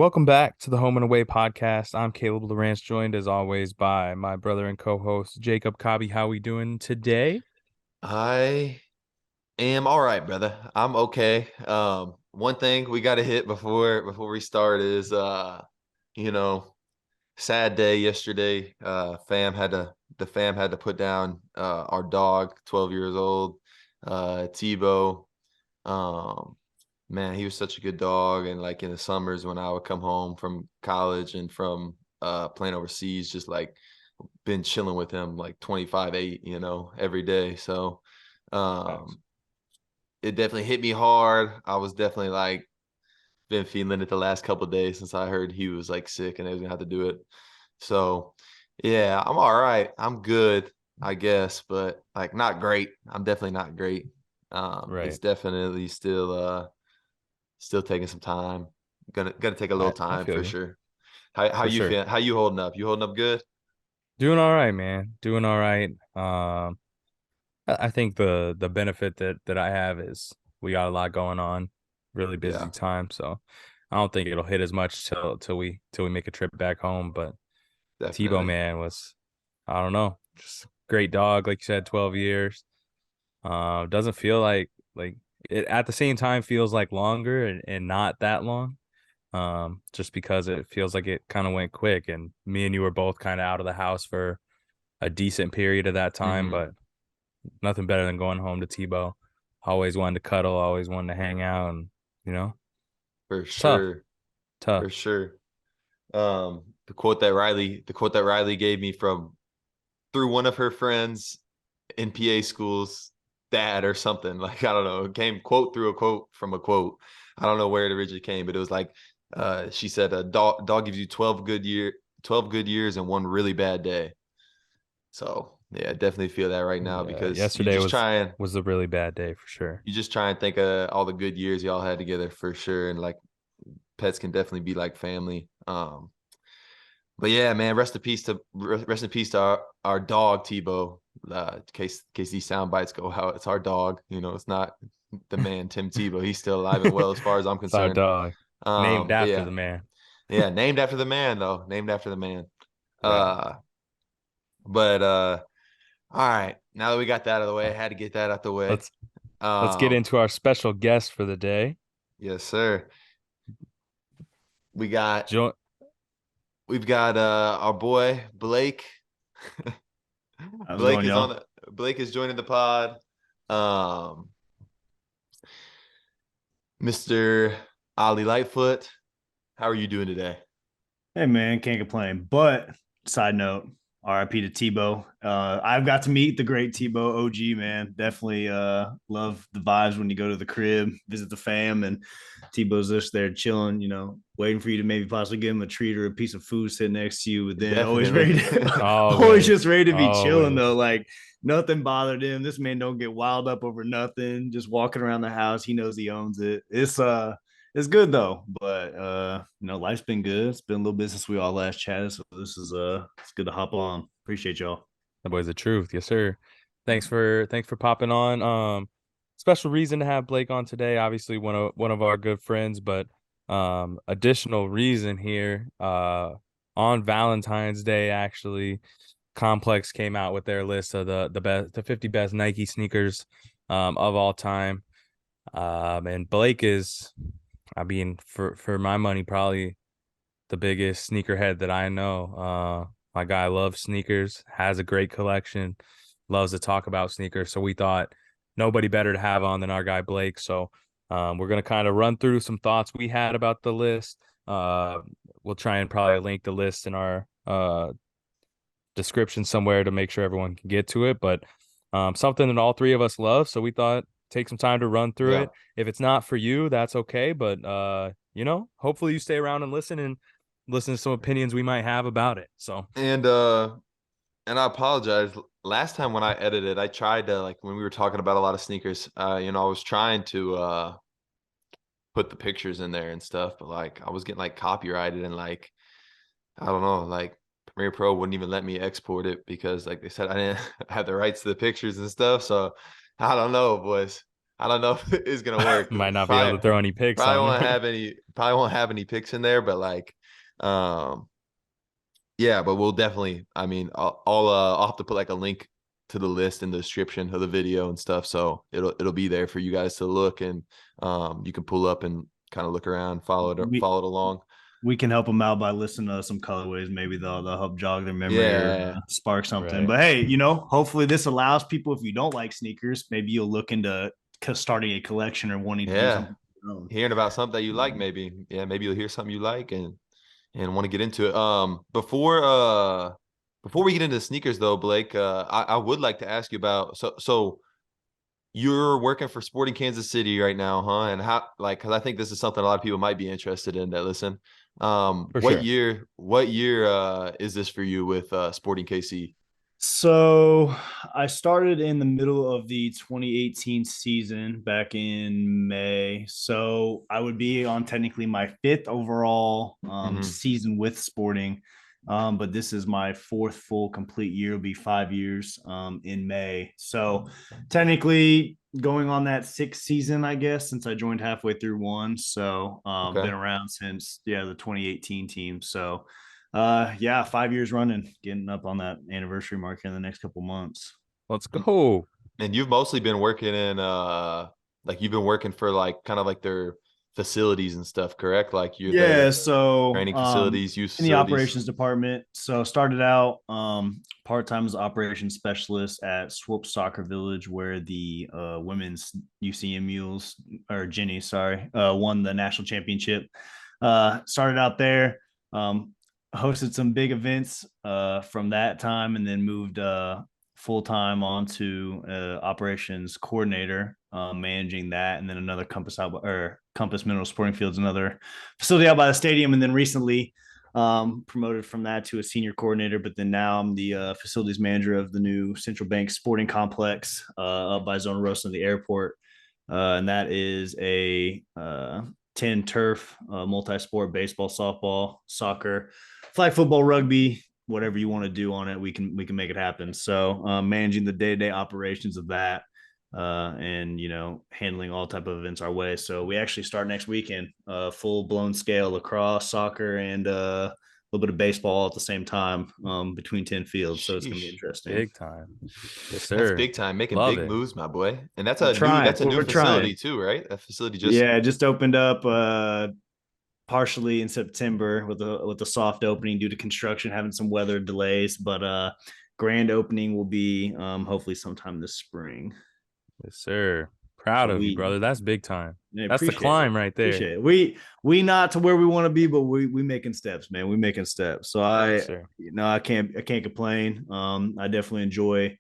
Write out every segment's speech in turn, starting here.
Welcome back to the Home and Away podcast. I'm Caleb Lawrence, joined as always by my brother and co-host Jacob Cobby. How we doing today? I am all right, brother. I'm okay. One thing we got to hit before we start is you know, sad day yesterday. Fam had to put down our dog, 12 years old, Tebow. Um, man, he was such a good dog, and like in the summers when I would come home from college and from playing overseas, just like been chilling with him like 25/8, every day. So Thanks. um it definitely hit me hard. I was definitely like been feeling it the last couple of days since I heard he was like sick and they was gonna have to do it. So yeah, I'm all right. I'm good, I guess, but like not great. I'm definitely not great. It's Right. definitely still taking some time. Gonna take a little I time feel for you sure. How for you sure. feeling? How you holding up? You holding up good? Doing all right, man. Doing all right. I think the benefit that I have is we got a lot going on, really busy Yeah, time. So I don't think it'll hit as much till we make a trip back home. But Tebow definitely. man was, I don't know, just great dog, like you said, 12 years. Doesn't feel like it at the same time feels like longer and not that long. Just because it feels like it kind of went quick, and me and you were both kind of out of the house for a decent period of that time, Hmm. but nothing better than going home to Tebow. Always wanted to cuddle, always wanted to hang out, and you know, For it's tough, sure. tough. For sure. The quote that Riley gave me from through one of her friends in PA school's dad or something. Like I don't know, it came quote through a quote from a quote. I don't know where it originally came, but it was like she said a dog gives you 12 good years and one really bad day. So yeah, I definitely feel that right now Yeah, because yesterday was a really bad day for sure. you just try and think of all the good years y'all had together for sure. And like pets can definitely be like family. But yeah, man, rest in peace to our dog Tebow. In case these sound bites go out, it's our dog. It's not the man Tim Tebow. He's still alive and well as far as I'm It's our concerned. dog, named But after yeah, the man. yeah, named after the man though. Named after the man. Right. Uh, but all right. Now that we got that out of the way, I had to get that out the way. Let's let's get Um, into our special guest for the day. yes, sir. We got Jo- we've got our boy Blake. How's it Blake going, is y'all? on Blake is joining the pod. Um, Mr. Allee-Lightfoot, how are you doing today? Hey, man, can't complain. But side note, RIP to Tebow. I've got to meet the great Tebow OG, man. Definitely love the vibes when you go to the crib, visit the fam, and Tebow's just there chilling, waiting for you to maybe possibly give him a treat or a piece of food sitting next to you, but then always Definitely. ready to, always just Always, ready to be chilling, though. always. Like, nothing bothered him. This man don't get wild up over nothing. Just walking around the house. He knows he owns it. It's good though, but life's been good. It's been a little bit since we all last chatted, so this is it's good to hop on. Appreciate y'all. That boy's the truth. Yes, sir. Thanks for popping on. Special reason to have Blake on today. Obviously, one of our good friends, but additional reason here. On Valentine's Day, actually, Complex came out with their list of the 50 best Nike sneakers of all time. And Blake is, I mean, for my money, probably the biggest sneakerhead that I know. My guy loves sneakers, has a great collection, loves to talk about sneakers. So we thought nobody better to have on than our guy Blake. So we're gonna kind of run through some thoughts we had about the list. We'll try and probably link the list in our description somewhere to make sure everyone can get to it. But something that all three of us love. So we thought take some time to run through Yeah. it. If it's not for you, that's okay. But hopefully you stay around and listen to some opinions we might have about it. So And I apologize. Last time when I edited, I tried to like when we were talking about a lot of sneakers, I was trying to put the pictures in there and stuff, but like I was getting like copyrighted and like I don't know, like Premiere Pro wouldn't even let me export it because like they said I didn't have the rights to the pictures and stuff. So I don't know, boys. I don't know if it's gonna work. Might not be able Probably to throw any picks probably on won't there. have any probably won't have any picks in there, but like yeah, but we'll definitely. I mean, I'll have to put like a link to the list in the description of the video and stuff, so it'll be there for you guys to look, and you can pull up and kind of look around, we follow it along. we can help them out by listening to some colorways. Maybe they'll help jog their memory or Yeah, spark something. Right. But hey, hopefully this allows people, if you don't like sneakers, maybe you'll look into starting a collection or wanting to do yeah. something of your own. Hearing about something that you like, maybe maybe you'll hear something you like and want to get into it. Before we get into sneakers though, Blake, I would like to ask you about so you're working for Sporting Kansas City right now, huh? And how, like, because I think this is something a lot of people might be interested in that listen. For sure. What year is this for you with Sporting KC? So I started in the middle of the 2018 season back in May. So I would be on technically my fifth overall Hmm. season with Sporting. But this is my fourth full complete year. It'll be 5 years in May. So technically going on that sixth season, I guess, since I joined halfway through one. So Okay. been around since the 2018 team. So yeah, 5 years running, getting up on that anniversary mark in the next couple months. Let's go. And you've mostly been working in like you've been working for like kind of like their facilities and stuff, correct? Like you're Yeah, their so training facilities, youth in the facilities. operations department. So started out part-time as operations specialist at Swope Soccer Village, where the women's UCM Mules, or Jenny, sorry, won the national championship. Started out there, hosted some big events from that time, and then moved full time onto operations coordinator, managing that, and then another Compass Mineral Sporting Fields, another facility out by the stadium, and then recently promoted from that to a senior coordinator. But then now I'm the facilities manager of the new Central Bank Sporting Complex up by Zona Rosa in the airport, and that is a 10 turf, multi-sport, baseball, softball, soccer, flag football, rugby, whatever you want to do on it, we can make it happen. So managing the day-to-day operations of that, and handling all type of events our way. So we actually start next weekend, full-blown scale lacrosse, soccer, and a little bit of baseball at the same time, between 10 fields. So it's going to be Sheesh. interesting. Big time. Yes, That's sir. big time, making Love big it. moves, my boy. And We're trying. that's a new We're trying. facility too, right? That facility just Yeah, just opened up partially in September with a soft opening due to construction having some weather delays, but grand opening will be hopefully sometime this spring. Yes, sir. Proud So of you, we brother. That's big time. I That's the appreciate it. climb right there. Appreciate it. We not to where we want to be, but we making steps, man. We making steps. So Yes, sir. I can't complain. I definitely enjoy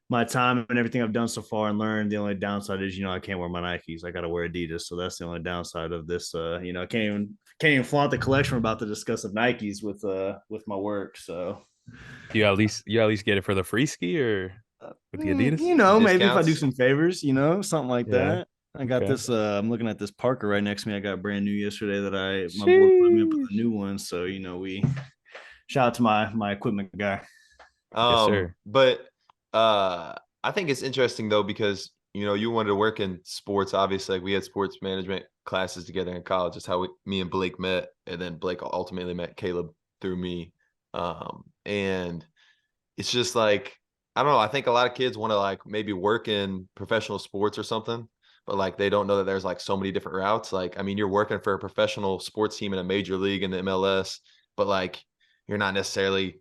my time and everything I've done so far and learned. The only downside is, I can't wear my Nikes. I got to wear Adidas. So that's the only downside of this. I can't even flaunt the collection we're about to discuss of Nikes with my work. So You at least get it for the free ski or with the Adidas? maybe if I do discounts. some favors, something like Yeah. that. I got Okay. this. I'm looking at this Parker right next to me. I got brand new yesterday that my boy put me up with a Sheesh. new one. So we shout out to my equipment guy. Yes, sir. But uh I think it's interesting though because you wanted to work in sports. Obviously, like we had sports management classes together in college. That's how me and Blake met, and then Blake ultimately met Caleb through me. And it's just like I don't know. I think a lot of kids want to like maybe work in professional sports or something, but like they don't know that there's like so many different routes. Like I mean, you're working for a professional sports team in a major league in the MLS, but like you're not necessarily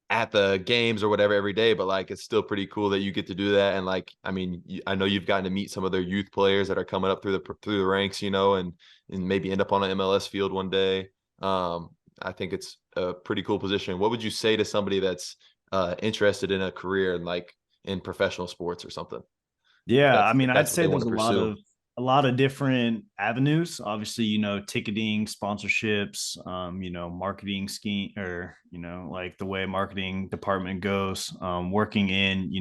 at the games or whatever every day, but like it's still pretty cool that you get to do that. And like, I mean, I know you've gotten to meet some of their youth players that are coming up through the ranks, and maybe end up on an MLS field one day. I think it's a pretty cool position. What would you say to somebody that's interested in a career in like in professional sports or something? Yeah, I mean, If I'd that's what say they want there's to a lot pursue. of different avenues. Obviously, ticketing, sponsorships, marketing scheme, or like the way marketing department goes, working in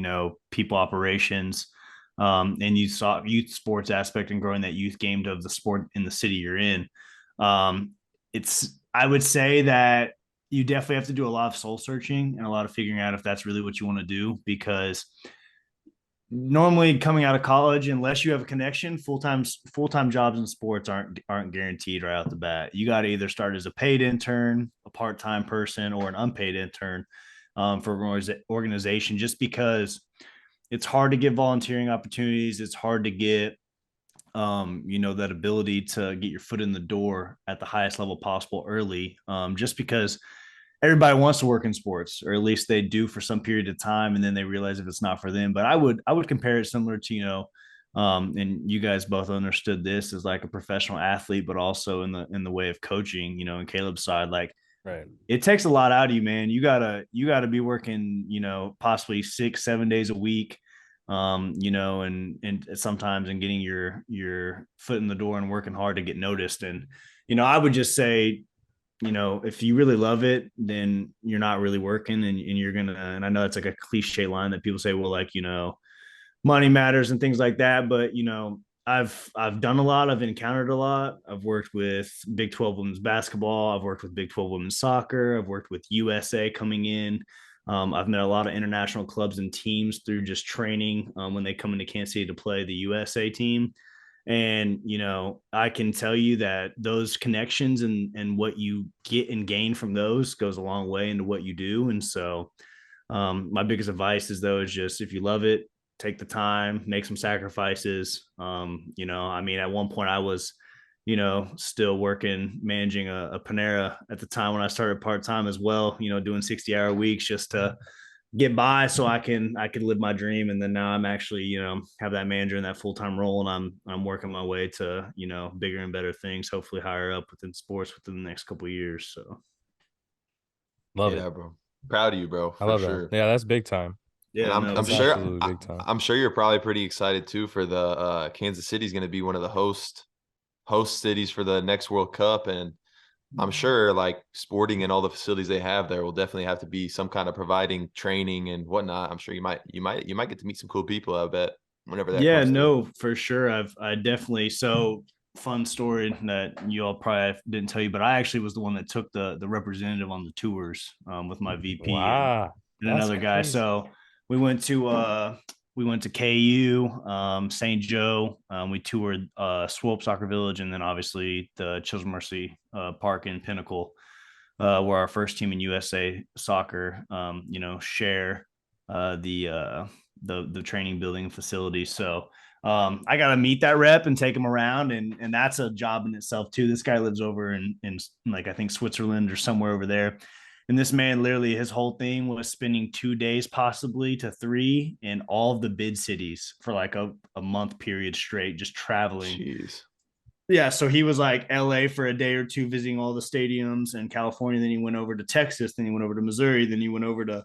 people operations, and you saw youth sports aspect and growing that youth game of the sport in the city you're in. I would say that you definitely have to do a lot of soul searching and a lot of figuring out if that's really what you want to do, because normally coming out of college, unless you have a connection, full-time jobs in sports aren't guaranteed right out the bat. You got to either start as a paid intern, a part-time person, or an unpaid intern for an organization, just because it's hard to get volunteering opportunities. It's hard to get that ability to get your foot in the door at the highest level possible early, just because everybody wants to work in sports, or at least they do for some period of time, and then they realize if it's not for them. But I would compare it similar to, and you guys both understood this as like a professional athlete, but also in the way of coaching, in Caleb's side, like Right. it takes a lot out of you, man. You gotta be working, possibly 6-7 days a week, and sometimes and getting your foot in the door and working hard to get noticed. And I would just say, if you really love it, then you're not really working, and you're gonna. And I know it's like a cliche line that people say, well, like, money matters and things like that. But I've done a lot. I've encountered a lot. I've worked with Big 12 women's basketball. I've worked with Big 12 women's soccer. I've worked with USA coming in. I've met a lot of international clubs and teams through just training when they come into Kansas City to play the USA team. And I can tell you that those connections and what you get and gain from those goes a long way into what you do. And so my biggest advice is, though, is just, if you love it, take the time, make some sacrifices. I mean, at one point I was, still working, managing a Panera at the time when I started part-time as well, doing 60-hour weeks just to get by so I could live my dream. And then now I'm actually, have that manager in that full-time role, and I'm working my way to, bigger and better things, hopefully higher up within sports within the next couple of years. So Love it. Yeah, bro. Proud of you, bro, I for love that. sure. Yeah, that's big time. And yeah, I'm no, I'm That's appreciate sure it. absolutely big time. I'm sure you're probably pretty excited too for the Kansas City's going to be one of the host cities for the next World Cup. And I'm sure like sporting and all the facilities they have there will definitely have to be some kind of providing training and whatnot. I'm sure you might get to meet some cool people, I bet, whenever that Yeah, comes through. no, for sure. I definitely, so fun story that you all probably didn't tell you, but I actually was the one that took the representative on the tours with my VP Wow. and That's another guy. crazy. So we went to KU, St. Joe. We toured Swope Soccer Village, and then obviously the Children's Mercy Park in Pinnacle, where our first team in USA soccer, share the training building facility. So I got to meet that rep and take him around, and that's a job in itself too. This guy lives over in like, I think, Switzerland or somewhere over there. And this man, literally, his whole thing was spending 2 days, possibly to three, in all of the bid cities for like a month period straight, just traveling. Jeez. Yeah, so he was like LA for a day or two, visiting all the stadiums in California. Then he went over to Texas. Then he went over to Missouri. Then he went over to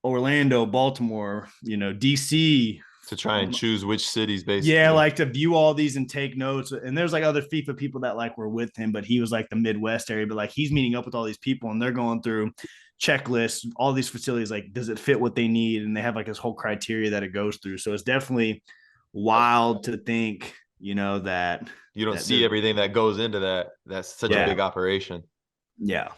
Orlando, Baltimore, DC. To try and choose which cities, Yeah, basically. like to view all these and take notes. And there's like other FIFA people that like were with him, but he was like the Midwest area. But like he's meeting up with all these people, and they're going through checklists, all these facilities. Like, does it fit what they need? And they have like this whole criteria that it goes through. So it's definitely wild to think, that You don't that see there's, everything that goes into that. That's such a yeah, big operation. yeah.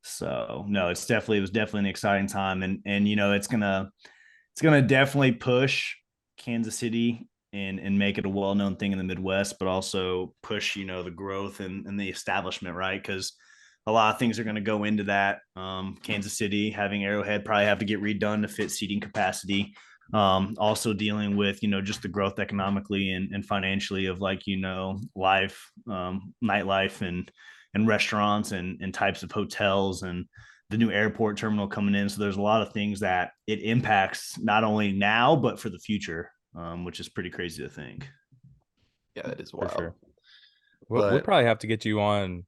So no, it was definitely an exciting time, and it's gonna definitely push Kansas City and make it a well-known thing in the Midwest, but also push, the growth and the establishment, right? Because a lot of things are going to go into that. Kansas City having Arrowhead probably have to get redone to fit seating capacity. Also dealing with, just the growth economically and financially of, like, life, nightlife and restaurants and types of hotels, and the new airport terminal coming in. So there's a lot of things that it impacts, not only now, but for the future, which is pretty crazy to think. Yeah, that is For wild. sure. We'll But probably have to get you on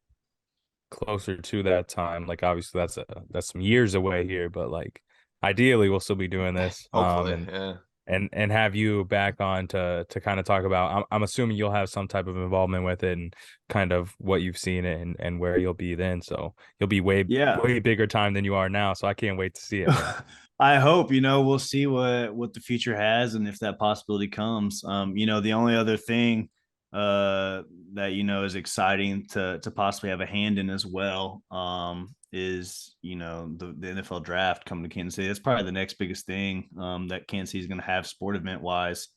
closer to that time. Like, obviously that's some years away here, but like ideally we'll still be doing this. hopefully, yeah. And have you back on to kind of talk about, I'm assuming you'll have some type of involvement with it and kind of what you've seen and where you'll be then. So you'll be Yeah. way bigger time than you are now. So I can't wait to see it, man. I hope, we'll see what the future has, and if that possibility comes. The only other thing that is exciting to possibly have a hand in as well, is, the NFL draft coming to Kansas City. That's probably the next biggest thing that Kansas City is going to have sport event wise,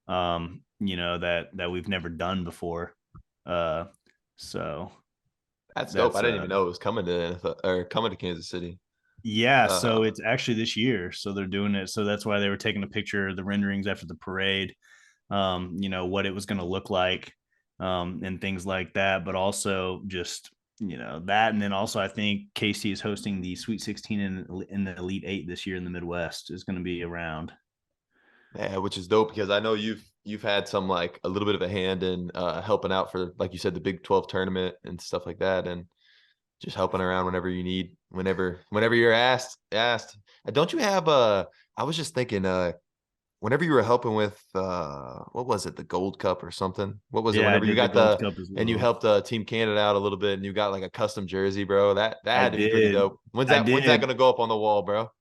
that we've never done before. So That's dope. I that's didn't even know it was coming to NFL, or coming to Kansas City. yeah, so Uh, it's actually this year. So they're doing it. So that's why they were taking a picture of the renderings after the parade, what it was going to look like, and things like that. But also just, that. And then also, I think KC is hosting the Sweet 16 in the Elite Eight this year in the Midwest is going to be around. Yeah, which is dope because I know you've had some like a little bit of a hand in helping out for, like you said, the Big 12 tournament and stuff like that, and just helping around whenever you need, whenever you're asked. Don't you have I was just thinking whenever you were helping with what was it, the Gold Cup or something? What was it? Yeah, I Whenever you did the got Gold Cup as and you well. helped Team Canada out a little bit and you got like a custom jersey, bro. That I had to be pretty did. dope. When's I that did. gonna go up on the wall, bro? When's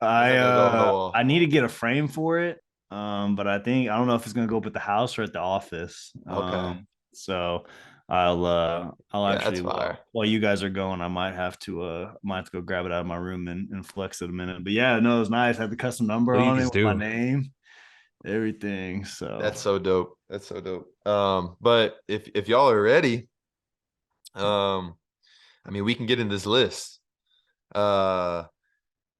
I that gonna go up on the uh wall? I need to get a frame for it. But I don't know if it's gonna go up at the house or at the office. Okay. So I'll Yeah, that's actually, fire. while you guys are going, I might have to go grab it out of my room and flex it a minute. But yeah, no, it was nice. I had the custom number on it Please with my do. name, everything. So That's so dope. That's so dope. But if y'all are ready, I mean, we can get in this list. Uh,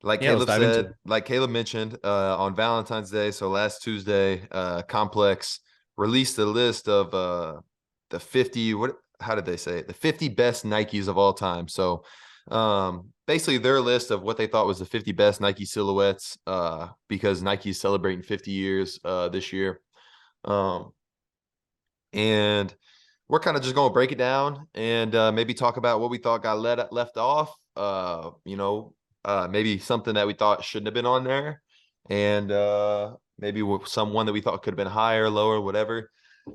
Yeah, let's dive into it. Like Caleb mentioned, on Valentine's Day, so last Tuesday, Complex released a list of the 50, how did they say it? The 50 best Nikes of all time. So basically their list of what they thought was the 50 best Nike silhouettes, because Nike is celebrating 50 years this year. Um, and we're kind of just going to break it down and maybe talk about what we thought got left off. Maybe something that we thought shouldn't have been on there, and maybe someone that we thought could have been higher, lower, whatever.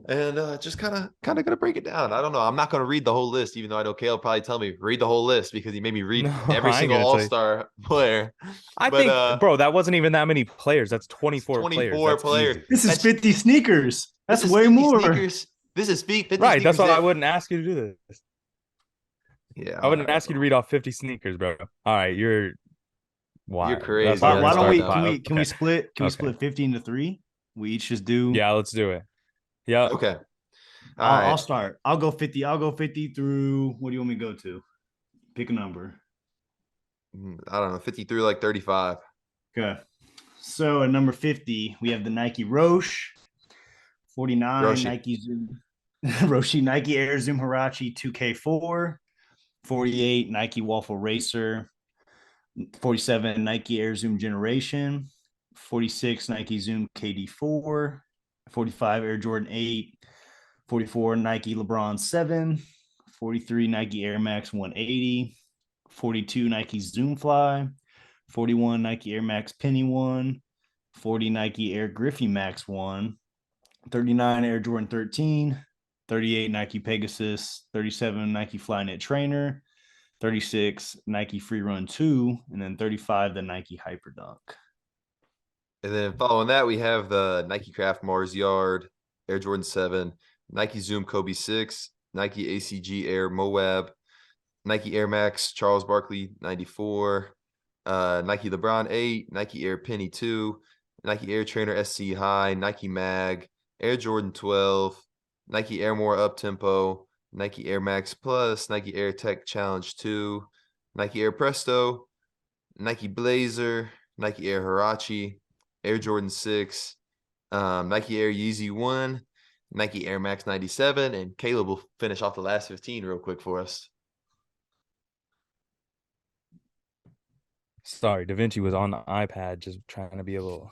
And just kind of gonna break it down. I don't know. I'm not gonna read the whole list, even though I know Kale probably tell me read the whole list because he made me read No, every I ain't single gonna tell All you. Star player. I But think, bro, that wasn't even that many players. That's it's 24 players. 24 That's players. easy. this is That's 50 sneakers. this That's is way 50 more. sneakers. This is 50 Right. That's sneakers why I that. wouldn't ask you to do this. Yeah, I all wouldn't right, ask you to bro. read off 50 sneakers, bro. All right, you're You're wild. That's crazy. why Why, we're That's gonna why don't all I start we at know. can five. we can we Okay. split Okay. 50 into three? We each just do. Yeah, let's do it. Yep. Okay. All I'll right. start. I'll go 50 through. What do you want me to go to? Pick a number. I don't know, 50 through like 35. Okay. So at number 50, we have the Nike Roche, 49 Roshi. Nike Zoom, Roshi Nike Air Zoom Hirachi 2K4, 48 Nike Waffle Racer, 47 Nike Air Zoom Generation, 46 Nike Zoom KD4, 45 Air Jordan 8, 44 Nike LeBron 7, 43 Nike Air Max 180, 42 Nike Zoom Fly, 41 Nike Air Max Penny 1, 40 Nike Air Griffey Max 1, 39 Air Jordan 13, 38 Nike Pegasus, 37 Nike Flyknit Trainer, 36 Nike Free Run 2, and then 35 the Nike Hyperdunk. And then following that, we have the Nike Craft Mars Yard, Air Jordan 7, Nike Zoom Kobe 6, Nike ACG Air Moab, Nike Air Max Charles Barkley 94, Nike LeBron 8, Nike Air Penny 2, Nike Air Trainer SC High, Nike Mag, Air Jordan 12, Nike Air More Up Tempo, Nike Air Max Plus, Nike Air Tech Challenge 2, Nike Air Presto, Nike Blazer, Nike Air Hirachi, Air Jordan 6, Nike Air Yeezy 1, Nike Air Max 97, and Caleb will finish off the last 15 real quick for us. Sorry, Da Vinci was on the iPad just trying to be a little.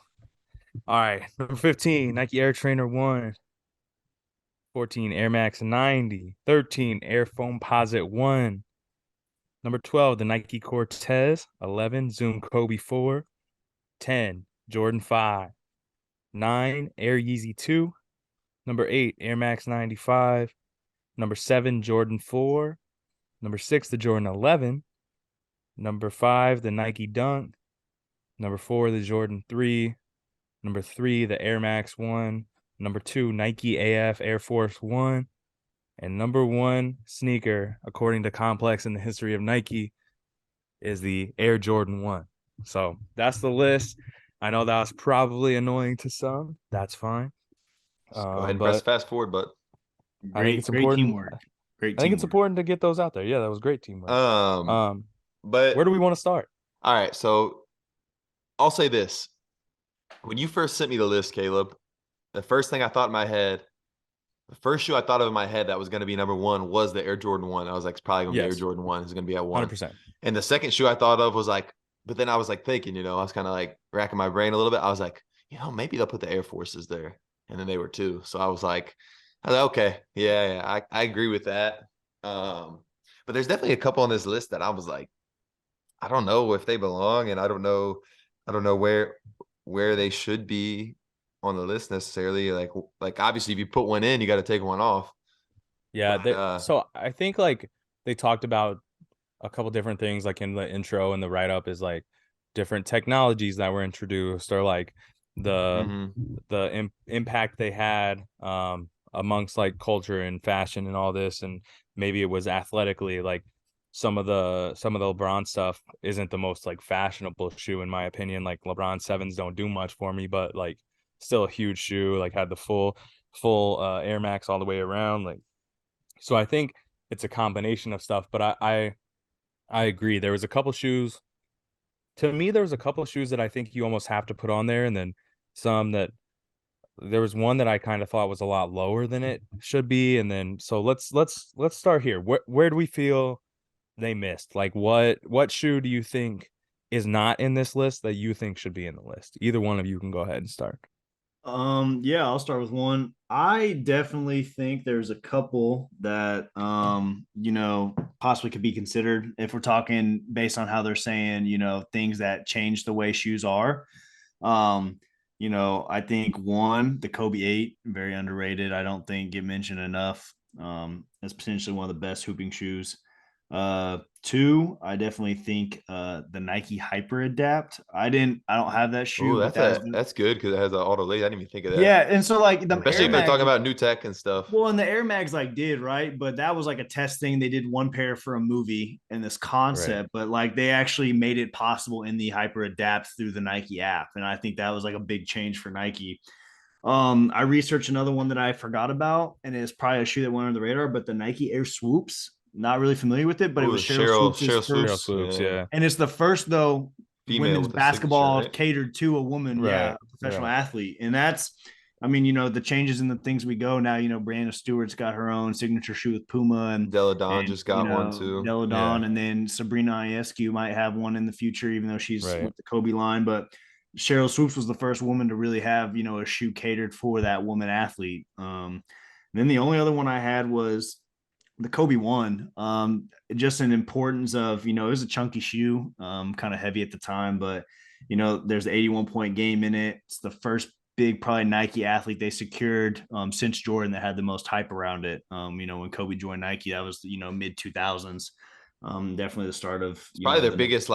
All right. Number 15, Nike Air Trainer 1. 14, Air Max 90. 13, Air Foam Posit 1. Number 12, the Nike Cortez. 11, Zoom Kobe 4. 10, Jordan 5. 9, Air Yeezy 2. Number 8, Air Max 95. Number 7, Jordan 4. Number 6, the Jordan 11. Number 5, the Nike Dunk. Number 4, the Jordan 3. Number 3, the Air Max 1. Number 2, Nike AF Air Force 1. And number 1 sneaker, according to Complex in the history of Nike, is the Air Jordan 1. So that's the list. I know that was probably annoying to some. That's fine. Just go ahead and press But fast forward, but I think it's Great important. teamwork. Great I think it's teamwork. important to get those out there. Yeah, that was great teamwork. um, Um, where but do we want to start? all right, so I'll say this. When you first sent me the list, Caleb, the first thing I thought in my head, the first shoe I thought of in my head that was going to be number one was the Air Jordan 1. I was like, it's probably going to be Air Yes, Jordan 1. It's going to be at 1. 100%. And the second shoe I thought of was like, but then I was like thinking, I was kind of like racking my brain a little bit. I was like, maybe they'll put the Air Forces there. And then they were too. So I was like, okay, yeah, I agree with that. But there's definitely a couple on this list that I was like, I don't know if they belong, and I don't know where they should be on the list necessarily. Like obviously if you put one in, you got to take one off. Yeah, But so I think like they talked about a couple different things like in the intro and the write-up is like different technologies that were introduced or like the impact they had amongst like culture and fashion and all this, and maybe it was athletically like some of the LeBron stuff isn't the most like fashionable shoe in my opinion. Like LeBron sevens don't do much for me, but like still a huge shoe, like had the full Air Max all the way around. Like so I think it's a combination of stuff, but I agree. There was a couple shoes. To me, there was a couple shoes that I think you almost have to put on there, and then some that there was one that I kind of thought was a lot lower than it should be. And then so let's start here. Where do we feel they missed? Like what shoe do you think is not in this list that you think should be in the list? Either one of you can go ahead and start. Yeah, I'll start with one. I definitely think there's a couple that possibly could be considered if we're talking based on how they're saying, things that change the way shoes are. Um, I think one, the Kobe 8, very underrated. I don't think get mentioned enough. That's potentially one of the best hooping shoes. Two, I definitely think the Nike Hyper Adapt. I don't have that oh, shoe, but that is that's good because it has an auto lace. I didn't even think of that. yeah, and so like the Especially Air if they're Mags, talking about new tech and stuff. well, and the Air Mags like did right, but that was like a test thing. They did one pair for a movie and this Right. concept, but like they actually made it possible in the Hyper Adapt through the Nike app, and I think that was like a big change for Nike. I researched another one that I forgot about, and it's probably a shoe that went under the radar, but the Nike Air Swoops. Not really familiar with it, but it Oh, was the Cheryl Cheryl Swoops' Cheryl first, Swoops. Swoops, Yeah. yeah. and it's the first though Female women's with a signature, basketball right? catered to a woman, yeah, Right. a professional Right. athlete, and that's. I mean, the changes in the things we go now. Brianna Stewart's got her own signature shoe with Puma, Deladon and just got one too. Delle Yeah. Donne, and then Sabrina Ionescu might have one in the future, even though she's Right. with the Kobe line. But Cheryl Swoops was the first woman to really have a shoe catered for that woman athlete. Then the only other one I had was the Kobe 1. Just an importance of it was a chunky shoe, kind of heavy at the time, but there's the 81 point game in it. It's the first big probably Nike athlete they secured since Jordan that had the most hype around it. When Kobe joined Nike, that was mid 2000s. Definitely the start of It's probably their the biggest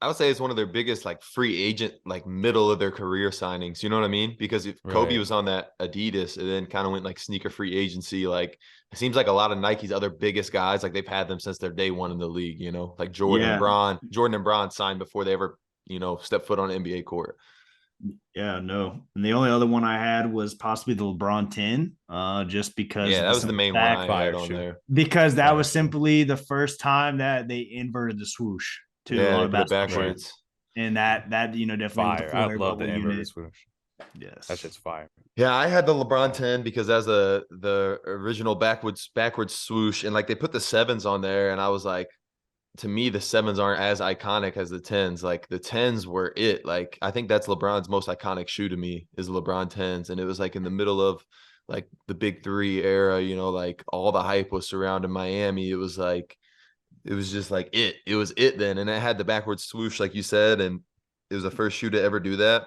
I would say it's one of their biggest like free agent, like middle of their career signings. You know what I mean? Because if Kobe Right. was on that Adidas and then kind of went like sneaker free agency, like it seems like a lot of Nike's other biggest guys, like they've had them since their day one in the league, like yeah. Jordan and Bron signed before they ever, step foot on an NBA court. Yeah, no. And the only other one I had was possibly the LeBron 10, just because Yeah, of that the was the simple main one fact, I had Fire on shoe. there. because that Fire was shoe. simply the first time that they inverted the swoosh too Yeah, on they a put it basketball shoe. Right. backwards. And that definitely was the Fire. full I air love bubble the inverted unit. swoosh. That Yes. shit's fire. Yeah, I had the LeBron 10 because as the original backwards swoosh, and like they put the sevens on there, and I was like, to me, the sevens aren't as iconic as the tens. Like the tens were it. Like I think that's LeBron's most iconic shoe to me is the LeBron tens. And it was like in the middle of like the big three era, like all the hype was surrounding Miami. It was like it was just like it. It was it then. And it had the backwards swoosh, like you said, and it was the first shoe to ever do that.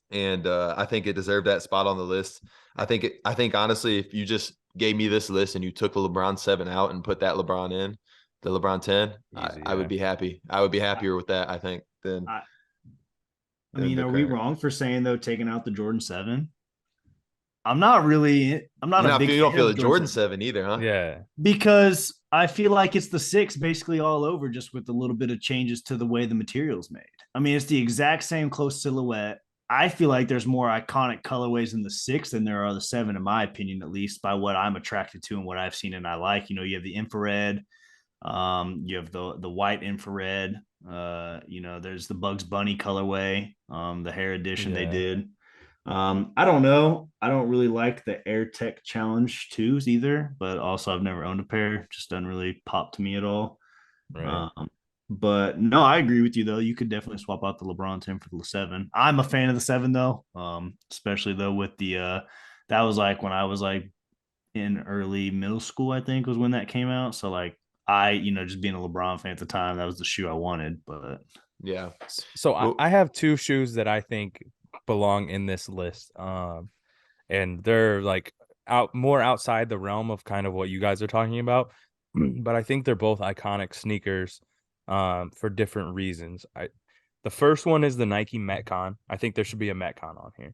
And I think it deserved that spot on the list. I think honestly, if you just gave me this list and you took the LeBron 7 out and put that LeBron in, the LeBron 10, Easy, I would yeah. be happy. I would be happier with that, I think, than I, I than mean, the are we current. wrong for saying though taking out the Jordan 7? I'm not a big You don't fan feel of the the Jordan Jordan 7 7 either, huh? Yeah, because I feel like it's the 6 basically all over, just with a little bit of changes to the way the material's made. I mean, it's the exact same close silhouette. I feel like there's more iconic colorways in the 6 than there are the 7, in my opinion, at least by what I'm attracted to and what I've seen and I like. You have the infrared, you have the white infrared. There's the Bugs Bunny colorway, the hair edition they yeah, did. I don't know. I don't really like the Air Tech Challenge 2s either, but also I've never owned a pair. Just doesn't really pop to me at all. right. Um, but no, I agree with you though. You could definitely swap out the LeBron 10 for the 7. I'm a fan of the 7 though. Especially though with the that was like when I was like in early middle school, I think was when that came out. So like just being a LeBron fan at the time, that was the shoe I wanted. But Yeah. So I, Well, I have two shoes that I think belong in this list. And they're like more outside the realm of kind of what you guys are talking about. But I think they're both iconic sneakers for different reasons. The first one is the Nike Metcon. I think there should be a Metcon on here.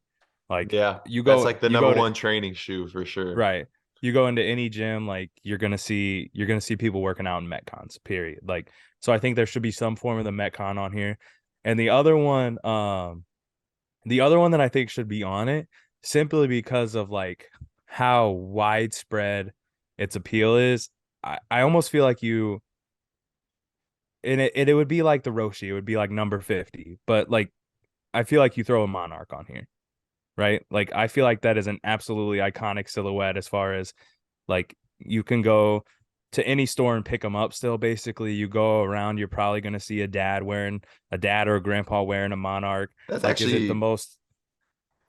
Like yeah, you that's go like the you number go to one training shoe for sure. right. You go into any gym, like you're gonna see people working out in Metcons, period. Like, so I think there should be some form of the Metcon on here. And the other one that I think should be on it simply because of like how widespread its appeal is. I almost feel like it would be like the Roshi, it would be like number 50, but like I feel like you throw a Monarch on here, right? Like I feel like that is an absolutely iconic silhouette as far as like you can go to any store and pick them up still. Basically, you go around, you're probably going to see a dad or a grandpa wearing a Monarch. That's Like, is it the actually, most,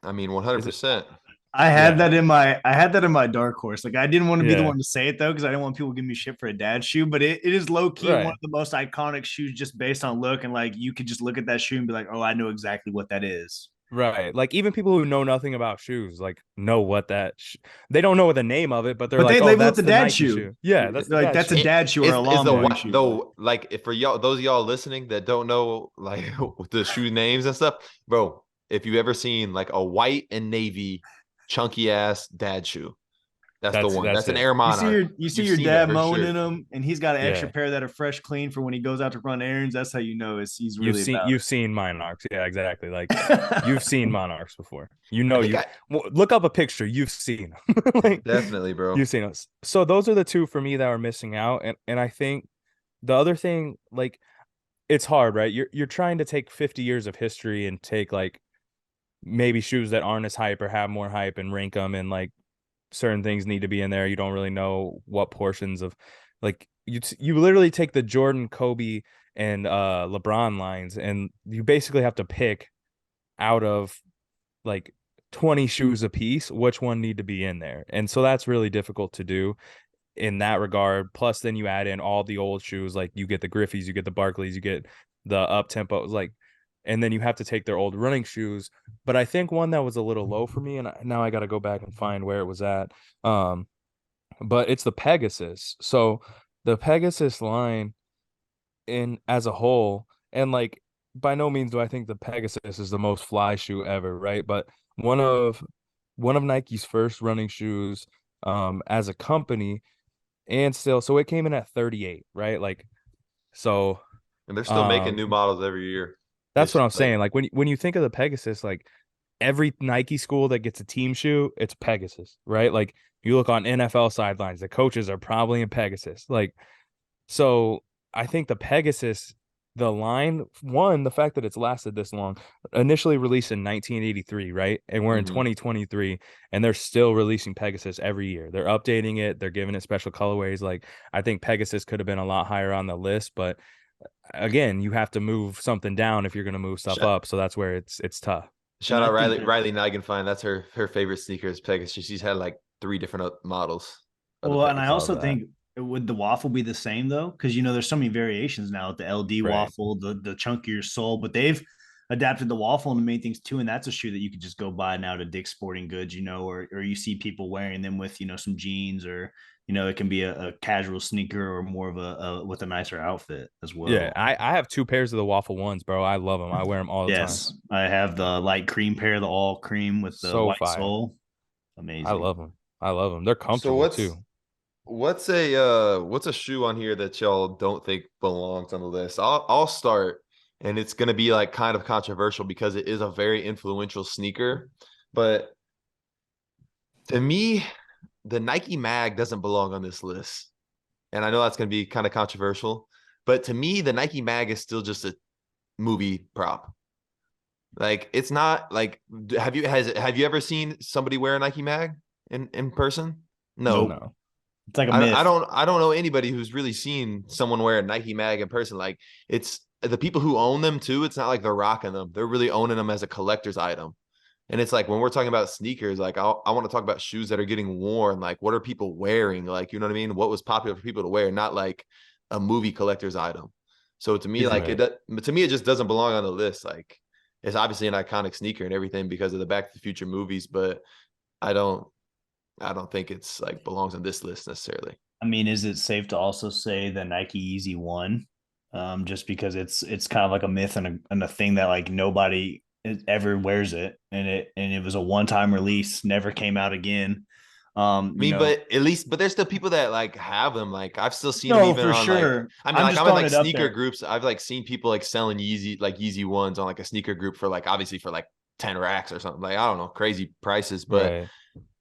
I mean, is it, 100%. yeah, I had that in my dark horse. Like I didn't want to be the yeah, one to say it though, because I didn't want people to give me shit for a dad shoe. But it is low key one right, of the most iconic shoes just based on look. And like you could just look at that shoe and be like, oh, I know exactly what that is. right. Like, even people who know nothing about shoes, like, know what they don't know the name of it, but they're But like, they oh, label it that's the the dad Nike shoe. shoe. Yeah, that's the Like dad that's a shoe. dad shoe or a Is the lawnmowing white shoe. though, like if for y'all, those of y'all listening that don't know like the shoe names and stuff, bro, if you ever seen like a white and navy chunky ass dad shoe, that's the one. That's That's an it. Air Monarch. You see You've your seen it dad for mowing sure. in them, and he's got an extra Yeah. pair that are fresh, clean for when he goes out to run errands. That's how you know he's You've really seen about you've seen Monarchs. Yeah, exactly. Like, it. you've seen Monarchs before. I think I Look up a picture. You've seen them. Like, definitely, bro. you've seen us. So those are the two for me that are missing out. And I think the other thing, like, it's hard, right? You're trying to take 50 years of history and take like maybe shoes that aren't as hype or have more hype and rank them, and like certain things need to be in there. You don't really know what portions of, like, you literally take the Jordan, Kobe, and LeBron lines, and you basically have to pick out of like 20 shoes a piece which one need to be in there. And so that's really difficult to do in that regard. Plus then you add in all the old shoes, like you get the Griffeys, you get the Barclays, you get the up tempos, like, and then you have to take their old running shoes. But I think one that was a little low for me, and now I got to go back and find where it was at. Um, but it's the Pegasus. So the Pegasus line in as a whole, and like by no means do I think the Pegasus is the most fly shoe ever, right? But one of Nike's first running shoes as a company, and still, so it came in at 38, right? Like, so And they're still making um new models every year. that's It's what I'm like saying. Like, when you think of the Pegasus, like every Nike school that gets a team shoe, it's Pegasus, right? Like, you look on NFL sidelines, the coaches are probably in Pegasus. Like, so I think the Pegasus, the line, one, the fact that it's lasted this long, initially released in 1983, right? And we're in mhm. 2023, and they're still releasing Pegasus every year. They're updating it, they're giving it special colorways. Like, I think Pegasus could have been a lot higher on the list, but again, you have to move something down if you're going to move stuff Shout, up. So that's where it's tough. And shout I out think Riley Nigenfine. That's her favorite sneaker is Pegasus. She's had like three different models of the well, and I Pegasus. Love also that. think would the waffle be the same though? Because there's so many variations now with the LD Right. waffle, the chunkier sole, but they've adapted the waffle into main things too. And that's a shoe that you could just go buy now to Dick's Sporting Goods, or you see people wearing them with some jeans, or it can be a casual sneaker or more of a with a nicer outfit as Yeah. well. I have two pairs of the waffle ones, bro. I love them. I wear them all the time. Yes, I have the light cream pair, the all cream with the So white fire. sole. I Amazing. love them. I love them. They're So comfortable too. what's a shoe on here that y'all don't think belongs on the list? I'll start, and it's gonna be like kind of controversial because it is a very influential sneaker. But to me, the Nike Mag doesn't belong on this list. And I know that's gonna be kind of controversial, but to me, the Nike Mag is still just a movie prop. Like it's not like have you ever seen somebody wear a Nike Mag in person? No. Nope. No. It's like a I myth. don't I don't know anybody who's really seen someone wear a Nike Mag in person. Like it's the people who own them too. It's not like they're rocking them. They're really owning them as a collector's item. And it's like when we're talking about sneakers, like I want to talk about shoes that are getting worn. Like what are people wearing? Like you know what I mean? What was popular for people to wear? Not like a movie collector's item. So to me, Is it like Right. to me, it just doesn't belong on the list. Like it's obviously an iconic sneaker and everything because of the Back to the Future movies, but I don't I don't think it's like belongs on this list necessarily. I mean, is it safe to also say the Nike Easy One? Just because it's kind of like a myth and a thing that like nobody ever wears it, and it was a one time release, never came out again. I mean, but at least, but there's still people that like have them. Like I've still seen them No, even for on like, sure. I mean, I'm like just I'm in throwing like it up sneaker there. groups. I've like seen people like selling Yeezy ones on like a sneaker group for like obviously for like 10 racks or something. Like I don't know, crazy prices, but Right.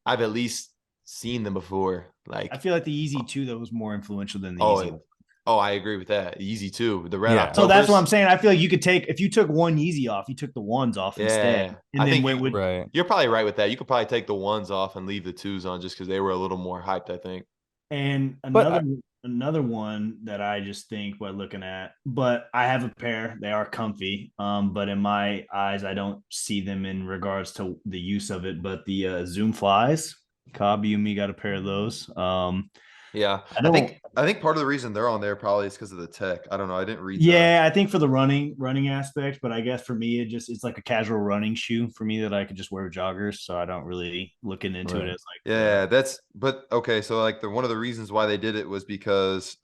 I've at least seen them before. I Like, feel like the Easy Two though was more influential than the oh, Easy One. oh, I agree with that. Yeezy too. The Red Yeah. So that's what I'm Octobers. saying. I feel like you could take if you took one Easy off, you took the ones off instead, Yeah, I and then think went with Right. you're probably right with that. You could probably take the ones off and leave the twos on just because they were a little more hyped. I think. and But another one that I just think by looking at, but I have a pair. They are comfy. But in my eyes, I don't see them in regards to the use of it. But the Zoom flies, Cobb, you and me got a pair of those. Yeah, I I don't. think I think part of the reason they're on there probably is because of the tech. I don't know. I didn't read the. Yeah, I think for the running aspect, but I guess for me, it's like a casual running shoe for me that I could just wear with joggers. So I don't really looking into it right. as like Yeah, that's but okay. So like the one of the reasons why they did it was because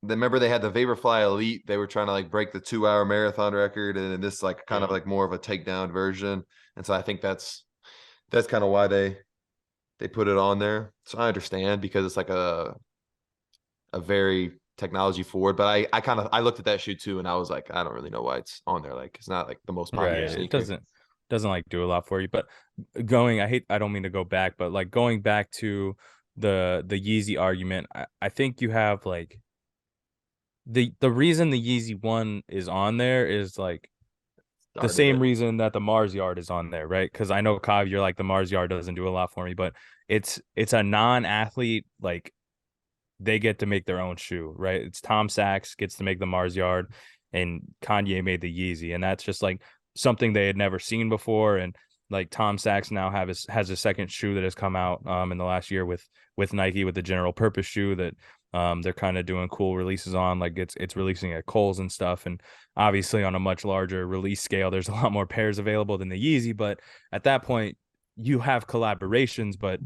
remember they had the Vaporfly Elite. They were trying to like break the 2 hour marathon record, and this like kind of yeah. like more of a takedown version. And so I think that's kind of why they put it on there. So I understand because it's like a very technology forward. But I kind of I looked at that shoe too, and I was like, I don't really know why it's on there. Like it's not like the most popular Right. Yeah. It sneaker. doesn't like do a lot for you. But I don't mean to go back, but like going back to the Yeezy argument, I think you have like the reason the Yeezy one is on there is like the Started same it. reason that the Mars Yard is on there, right? Because I know Kav, you're like the Mars Yard doesn't do a lot for me, but it's a non-athlete, like they get to make their own shoe, right? It's Tom Sachs gets to make the Mars Yard, and Kanye made the Yeezy, and that's just like something they had never seen before. And like Tom Sachs now has a second shoe that has come out in the last year with Nike with the general purpose shoe that they're kind of doing cool releases on, like it's releasing at Kohl's and stuff, and obviously on a much larger release scale, there's a lot more pairs available than the Yeezy, but at that point you have collaborations, but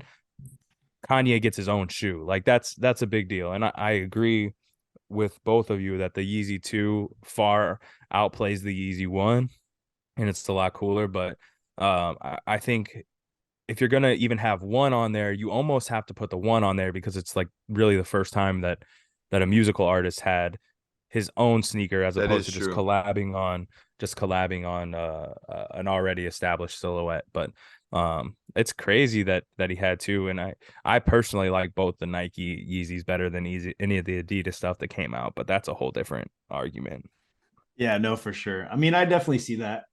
Kanye gets his own shoe. Like that's a big deal. And I agree with both of you that the Yeezy 2 far outplays the Yeezy 1 and it's a lot cooler. But I think if you're gonna even have one on there, you almost have to put the one on there because it's like really the first time that a musical artist had his own sneaker as That opposed is to just true. collabing on an already established silhouette. But it's crazy that he had two, and I personally like both the Nike Yeezys better than any of the Adidas stuff that came out, but that's a whole different argument. Yeah, no, for sure. I mean, I definitely see that.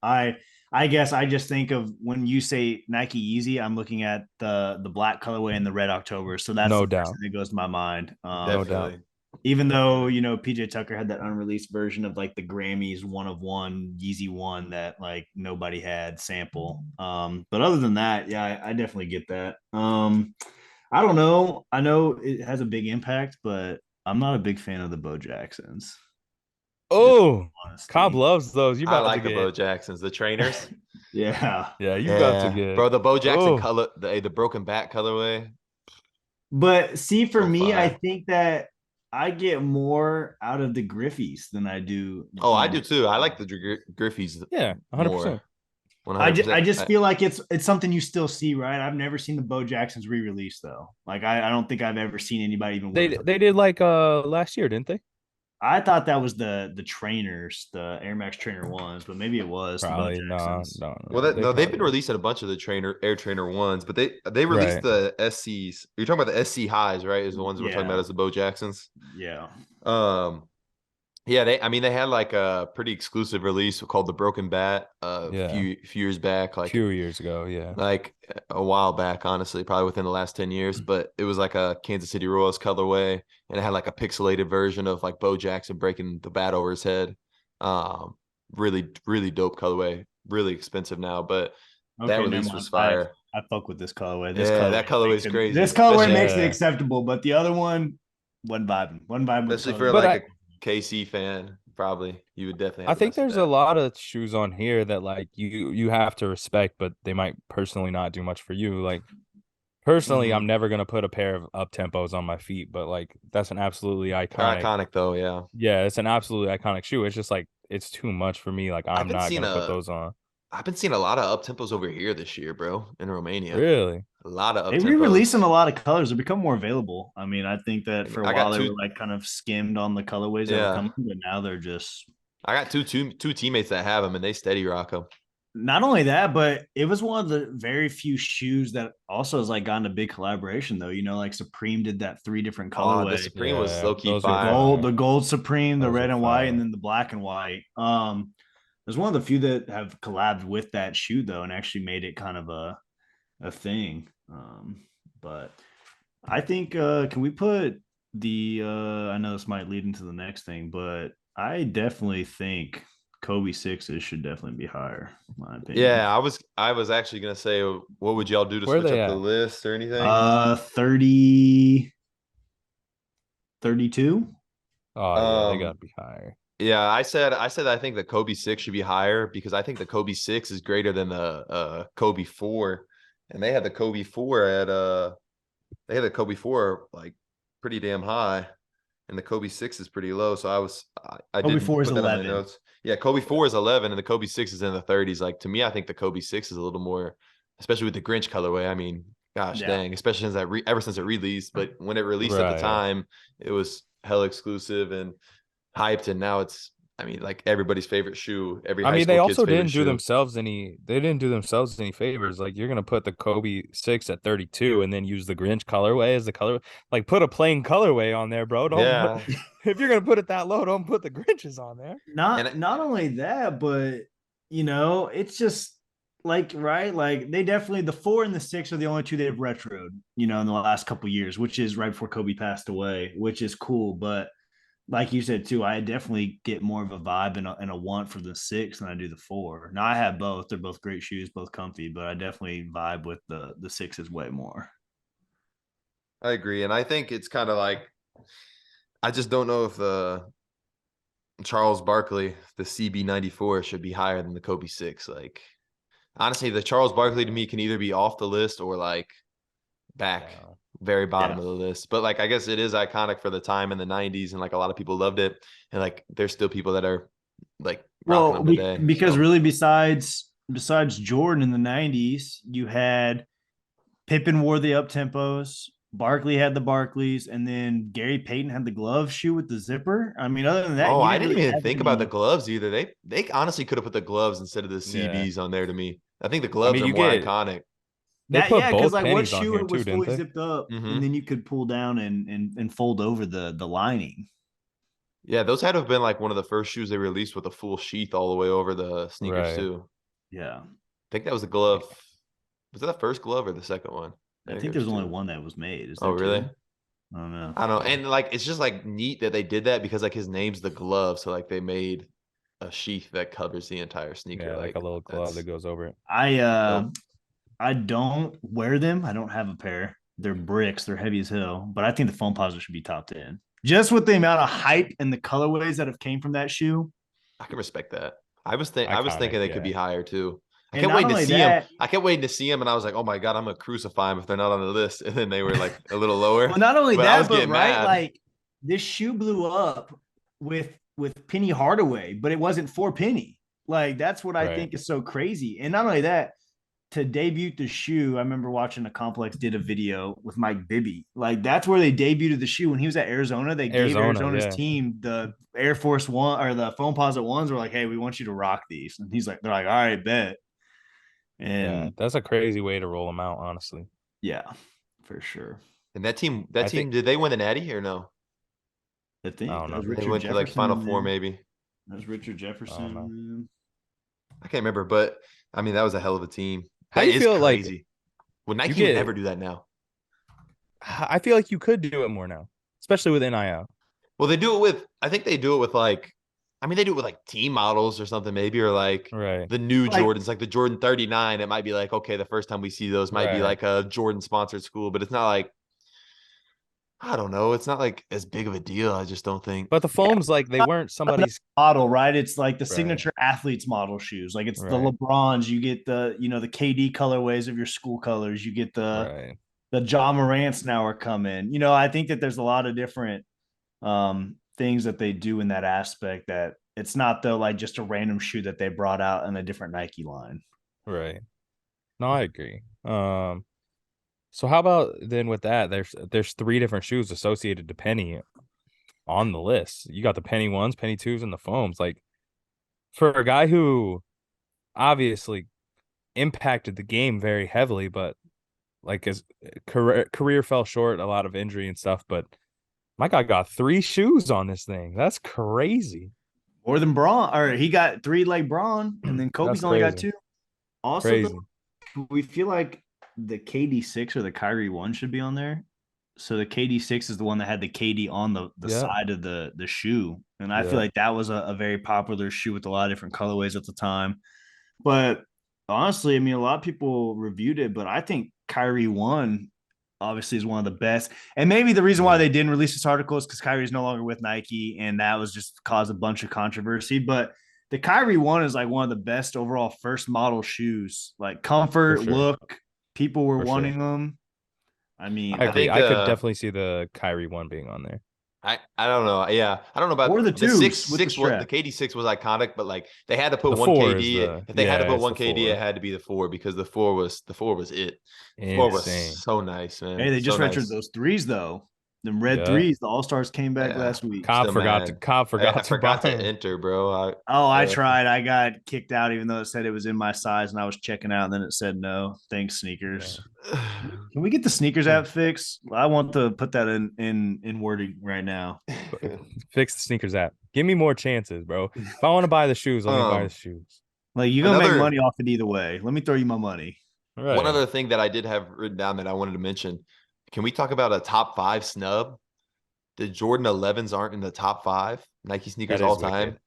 I guess I just think of when you say Nike Easy, I'm looking at the black colorway and the red October. So that's the No first doubt. thing that goes to my mind. No doubt. Definitely. Even though, PJ Tucker had that unreleased version of like the Grammys one of one Yeezy one that like nobody had sample. But other than that, yeah, I definitely get that. I don't know. I know it has a big impact, but I'm not a big fan of the Bo Jacksons. Just Oh, Cobb honesty. loves those. You're I about to like the Bo get, Jacksons, the trainers. Yeah. yeah, you about to Yeah, get, bro, the Bo Jackson oh, color, the broken back colorway, But see, for so me, I fire. think that I get more out of the Griffies than I do Oh, than I I do do. too. I like the Griffies yeah, more. 100%. I 100%. just feel like it's something you still see, right? I've never seen the Bo Jacksons re-release though. Like I don't think I've ever seen anybody even wear them. They did like last year, didn't they? I thought that was the trainers, the Air Max Trainer ones, but maybe it was the Bo Probably no, Jacksons. no, Well, no. They no, they've been probably releasing a bunch of the Air Trainer ones, but they released right. the SCs. You're talking about the SC highs, right? Is the ones we're talking about Yeah, as the Bo Jacksons. yeah. Um, yeah, I mean, they had like a pretty exclusive release called the Broken Bat a Yeah, few years back, few years ago. Yeah, like a while back, honestly, probably within the last 10 years. But it was like a Kansas City Royals colorway, and it had like a pixelated version of like Bo Jackson breaking the bat over his head. Um, really dope colorway. Really expensive now, but that Okay, never release mind. was fire. I fuck with this colorway. Yeah, that colorway is This crazy, colorway makes it yeah. acceptable, but the other one wasn't vibing. Wasn't vibing with the especially for color. But like I a KC fan. Probably you would definitely I have to think mess with there's a that. lot of shoes on here that like you have to respect, but they might personally not do much for you. Like personally, I'm Mhm. never gonna put a pair of up tempos on my feet, but like that's an absolutely They're iconic. iconic though, yeah. Yeah, it's an absolutely iconic shoe. It's just like it's too much for me. Like I've I'm been not seeing gonna put a those on. I've been seeing a lot of up tempos over here this year, bro, in Romania. Really? A lot of up They tempos. re-releasing a lot of colors. They become more available. I mean, I think that Like for a I while got they were two, like kind of skimmed on the colorways that were yeah. coming, but now they're just I got two teammates that have them, and they steady rock them. not only that, but it was one of the very few shoes that also has like gotten a big collaboration though. You know, like Supreme did that three different The colorway. Supreme was Yeah, low key those are fire. fire. The gold Supreme, the Those red are and white, and fire. then the black and white. There's one of the few that have collabed with that shoe though, and actually made it kind of a thing. But I think can we put the I know this might lead into the next thing, but I definitely think Kobe sixes should definitely be higher, in my opinion. Yeah, I was actually gonna say, what would y'all do to Where are switch they up the at? list or anything? 30, 32. Oh yeah, they Um, gotta be higher. yeah, I said I think the Kobe 6 should be higher because I think the Kobe 6 is greater than the Kobe 4. And they had the Kobe 4 at they had the Kobe 4 like pretty damn high, and the Kobe 6 is pretty low. So I Kobe didn't 4 is put that on my 11. notes. Yeah, Kobe 4 is 11 and the Kobe 6 is in the 30s. Like to me, I think the Kobe 6 is a little more, especially with the Grinch colorway. I mean, gosh Yeah. dang, especially since ever since it released, but when it released at the Right. time, it was hell exclusive and hyped, and now it's, I mean, like everybody's favorite shoe, every I high mean, they school kid's also favorite didn't do shoe. themselves any. They didn't do themselves any favors. Like you're gonna put the Kobe 6 at 32 and then use the Grinch colorway as the color. Like put a plain colorway on there, bro. Don't put Yeah. if you're gonna put it that low, don't put the Grinches on there. And Not only that, but it's just like right, like they definitely the 4 and the 6 are the only two they've retroed, in the last couple years, which is right before Kobe passed away, which is cool. But like you said too, I definitely get more of a vibe and a want for the 6 than I do the 4. Now I have both; they're both great shoes, both comfy, but I definitely vibe with the 6s way more. I agree. And I think it's kind of like, I just don't know if the Charles Barkley, the CB94 should be higher than the Kobe 6. Like, honestly, the Charles Barkley to me can either be off the list or like back, Yeah. very bottom Yeah. of the list. But like, I guess it is iconic for the time in the 90s, and like a lot of people loved it. And like, there's still people that are like rocking Well, them today. because So really, besides Jordan in the '90s, you had Pippen wore the up tempos. Barkley had the Barclays, and then Gary Payton had the glove shoe with the zipper. I mean, other than that, oh, you I didn't didn't really even have think about the any. gloves either. They honestly could have put the gloves instead of the Yeah. CBs on there to me. I think the I gloves mean, are you more get iconic. they That put yeah, because both like what pennies on shoe here it too, was didn't fully they? zipped up, and Hmm. then you could pull down and fold over the lining. Yeah, those had to have been like one of the first shoes they released with a full sheath all the way over the sneakers Right. too. Yeah, I think that was the glove. Was that the first glove or the second one? I I think think there's there's only two. one that was made. Is Oh, there really? two? I don't know. I don't know. And like, it's just like neat that they did that because like his name's the glove. So like they made a sheath that covers the entire sneaker. Yeah, like a Like little glove that that's goes over it. I uh dope. I don't wear them. I don't have a pair. They're bricks. They're heavy as hell. But I think the foam posite should be top 10. Just with the amount of hype and the colorways that have came from that shoe. I can respect that. I was Iconic, thinking they could yeah. be higher too. I And kept not waiting to only see him. that, I kept waiting to see him, and I was like, "Oh my god, I'm gonna crucify him if they're not on the list." And then they were like a little lower, well, not only but I was that, but getting right, mad. like this shoe blew up with Penny Hardaway, but it wasn't for Penny. Like, that's what I Right. think is so crazy. And not only that, to debut the shoe, I remember watching a Complex did a video with Mike Bibby. Like, that's where they debuted the shoe. When he was at Arizona, they gave Arizona, Arizona's yeah. team the Air Force One or the Foam Posit ones. Were like, hey, we want you to rock these. And they're like, all right, bet. Yeah, And that's a crazy way to roll them out, honestly. yeah, for sure. And that team, I think did they win the Natty or no? I I think don't that know. was They Richard went to like Final Jefferson. Four, maybe. That was Richard I don't know. Jefferson. I can't remember, but I mean, that was a hell of a team. How That do you is feel like crazy. Well, you Nike would get never do that now. I feel like you could do it more now, especially with NIL. Well, they do it with, I think they do it with like, I mean, they do it with like team models or something, maybe, or like Right. the new Like, Jordans, like the Jordan 39. It might be like, okay, the first time we see those might be Right. like a Jordan sponsored school, but it's not like, I don't know. It's not like as big of a deal. I just don't think. But the foams, like they weren't somebody's model, right? It's like the right. signature athletes model shoes. Like, it's the Right. LeBrons. You get the, the KD colorways of your school colors. You get Right. the John Morant's now are coming. I think that there's a lot of different things that they do in that aspect, that it's not though like just a random shoe that they brought out in a different Nike line. Right. No, I agree. So how about then with that? There's 3 different shoes associated to Penny on the list. You got the Penny ones, Penny twos, and the foams. Like for a guy who obviously impacted the game very heavily, but like his career fell short, a lot of injury and stuff. But my guy got 3 shoes on this thing. That's crazy. More than Braun, or he got 3 like Braun, and then That's Kobe's only got crazy. 2. Also, Crazy. though, we feel like the KD6 or the Kyrie 1 should be on there. So the KD6 is the one that had the KD on the Yeah. side of the shoe. And I Yeah. feel like that was a very popular shoe with a lot of different colorways at the time. But honestly, I mean, a lot of people reviewed it, but I think Kyrie 1 obviously is one of the best. And maybe the reason why they didn't release this article is because Kyrie is no longer with Nike, and that was just caused a bunch of controversy. But the Kyrie 1 is like one of the best overall first model shoes. Like, comfort, For sure. look, people were For wanting sure. them. I mean, I agree. think, I could definitely see the Kyrie 1 being on there. I don't know. Yeah, I don't know about or the the twos with the What the strap. KD6 was iconic, but like they had to put The one 4 is KD. If they had to put it's one the KD, 4. it had to be the 4 because the 4 was it. The 4 was Insane. so nice, man. Hey, they So just returned nice. those threes though. Them red Yeah. threes. The All Stars came back Yeah. last week. Cobb Still forgot to mad. Cobb I forgot to buy forgot to him. enter, bro. Oh, I Yeah. tried. I got kicked out, even though it said it was in my size, and I was checking out, and then it said no. Thanks, sneakers. Can we get the sneakers app fixed? I want to put that in wording right now. Fix the sneakers app. Give me more chances, bro. If I want to buy the shoes, let me buy the shoes. Like, you're gonna make Another- money off it either way. Let me throw you my money. Right. One other thing that I did have written down that I wanted to mention. Can we talk about a top 5 snub? The Jordan 11s aren't in the top 5 Nike sneakers That is all wicked. time.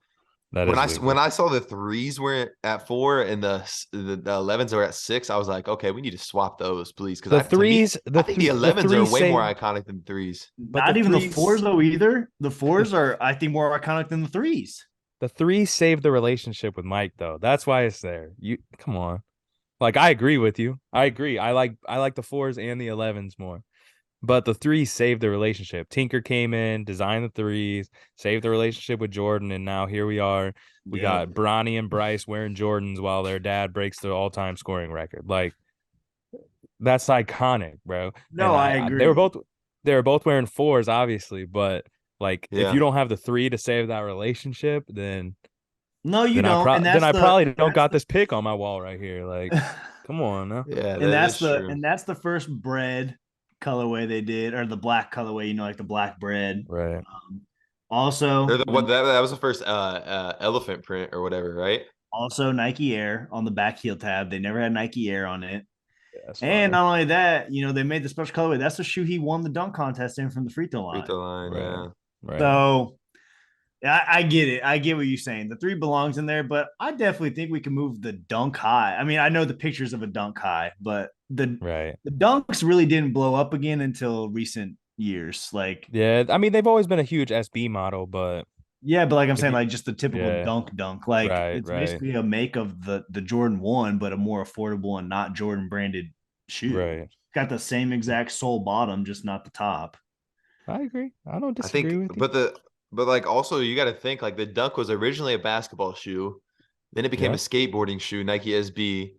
That When is when I saw the 3s were at 4 and the 11s are at 6, I was like, okay, we need to swap those, please. Because the threes, I think the 11s are way more iconic than the 3s. But Not the even the threes- fours though either. The fours are, I think, more iconic than the threes. The 3 saved the relationship with Mike, though. That's why it's there. You come on. Like, I agree with you. I agree. I like the 4s and the 11s more. But the 3s saved the relationship. Tinker came in, designed the 3s, saved the relationship with Jordan, and now here we are. We got Bronny and Bryce wearing Jordans while their dad breaks the all-time scoring record. Like, that's iconic, bro. No, And I agree. they were both wearing 4s, obviously, but like if Yeah. you don't have the 3 to save that relationship, then No, you then don't. And that's I probably don't that's got this pick on my wall right here. Like, come on now. Yeah, and that's true. that's the first bread colorway they did, or the black colorway, like the black bread. Right. Also, Or that was the first elephant print or whatever, right? also Nike Air on the back heel tab. They never had Nike Air on it. That's And fire. not only that, they made the special colorway. That's the shoe he won the dunk contest in from the free throw line. Free throw line, Right. yeah. Right. So I get it. I get what you're saying. The 3 belongs in there, but I definitely think we can move the dunk high. I mean, I know the pictures of a dunk high, but the Right. dunks really didn't blow up again until recent years. Like, Yeah, I mean they've always been a huge SB model, but yeah, but like I'm If saying, you- like just the typical yeah. dunk. Like, Right, it's right. basically a make of the Jordan 1, but a more affordable and not Jordan branded shoe. Right. Got the same exact sole bottom, just not the top. I agree. I don't I disagree think, with you. but like also you got to think like the dunk was originally a basketball shoe. Then it became a Yeah. skateboarding shoe, Nike SB,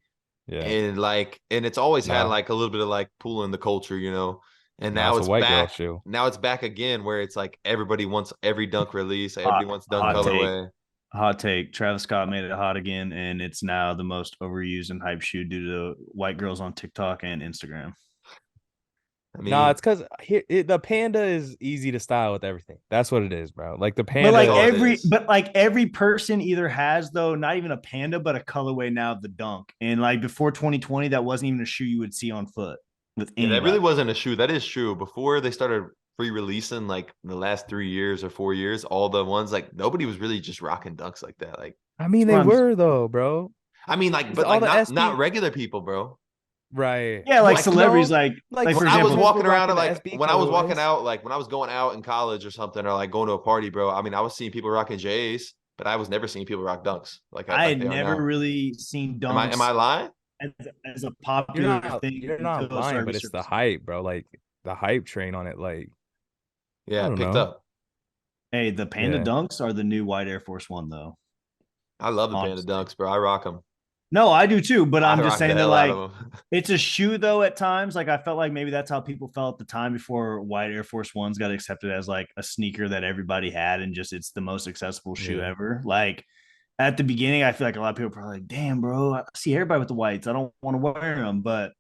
Yeah. and it's always had No. like a little bit of like pool in the culture, you know. And No, now it's a it's white girl back. shoe. Now it's back again where it's like everybody wants every dunk release, everybody Hot, wants dunk hot take. colorway. Hot take. Travis Scott made it hot again, and it's now the most overused and hype shoe due to white girls on TikTok and Instagram. I No, mean, it's because the panda is easy to style with everything. That's what it is, bro. Like the But that's like panda. all it every, is. but like every person either has though, not even a panda, but a colorway now of the dunk. And like before 2020, that wasn't even a shoe you would see on foot with Yeah, that really anybody. wasn't a shoe. That is true. Before they started re-releasing like the last 3 years or 4 years, all the ones like nobody was really just rocking dunks like that. Like, I mean, That's they what I'm were though, bro. I mean, like, It's but all like the not SB, regular people, bro. right? Yeah, like Well, Like celebrities, no, like like for when I was example, skateboarders were walking around rocking at the like SB when I was walking colorways. out, like when I was going out in college or something, or like going to a party, bro. I mean, I was seeing people rocking J's, but I was never seeing people rock dunks I like had they are never now. really seen Am I dunks lying? as, as a popular thing You're not until it lying, started but it's the resurfacing. hype, bro. Like the hype train on it. Like I Yeah, don't picked know. up. Hey, the Panda Yeah, Dunks are the new white Air Force One, though. I love the Panda Honestly, dunks, bro. I rock them. no, I do too. But I I'm just rock the saying that hell out like of them. it's a shoe though. At times, like I felt like maybe that's how people felt at the time before white Air Force Ones got accepted as like a sneaker that everybody had, and just it's the most accessible shoe yeah, ever. Like at the beginning, I feel like a lot of people are like, "Damn, bro, I see everybody with the whites. I don't want to wear them." But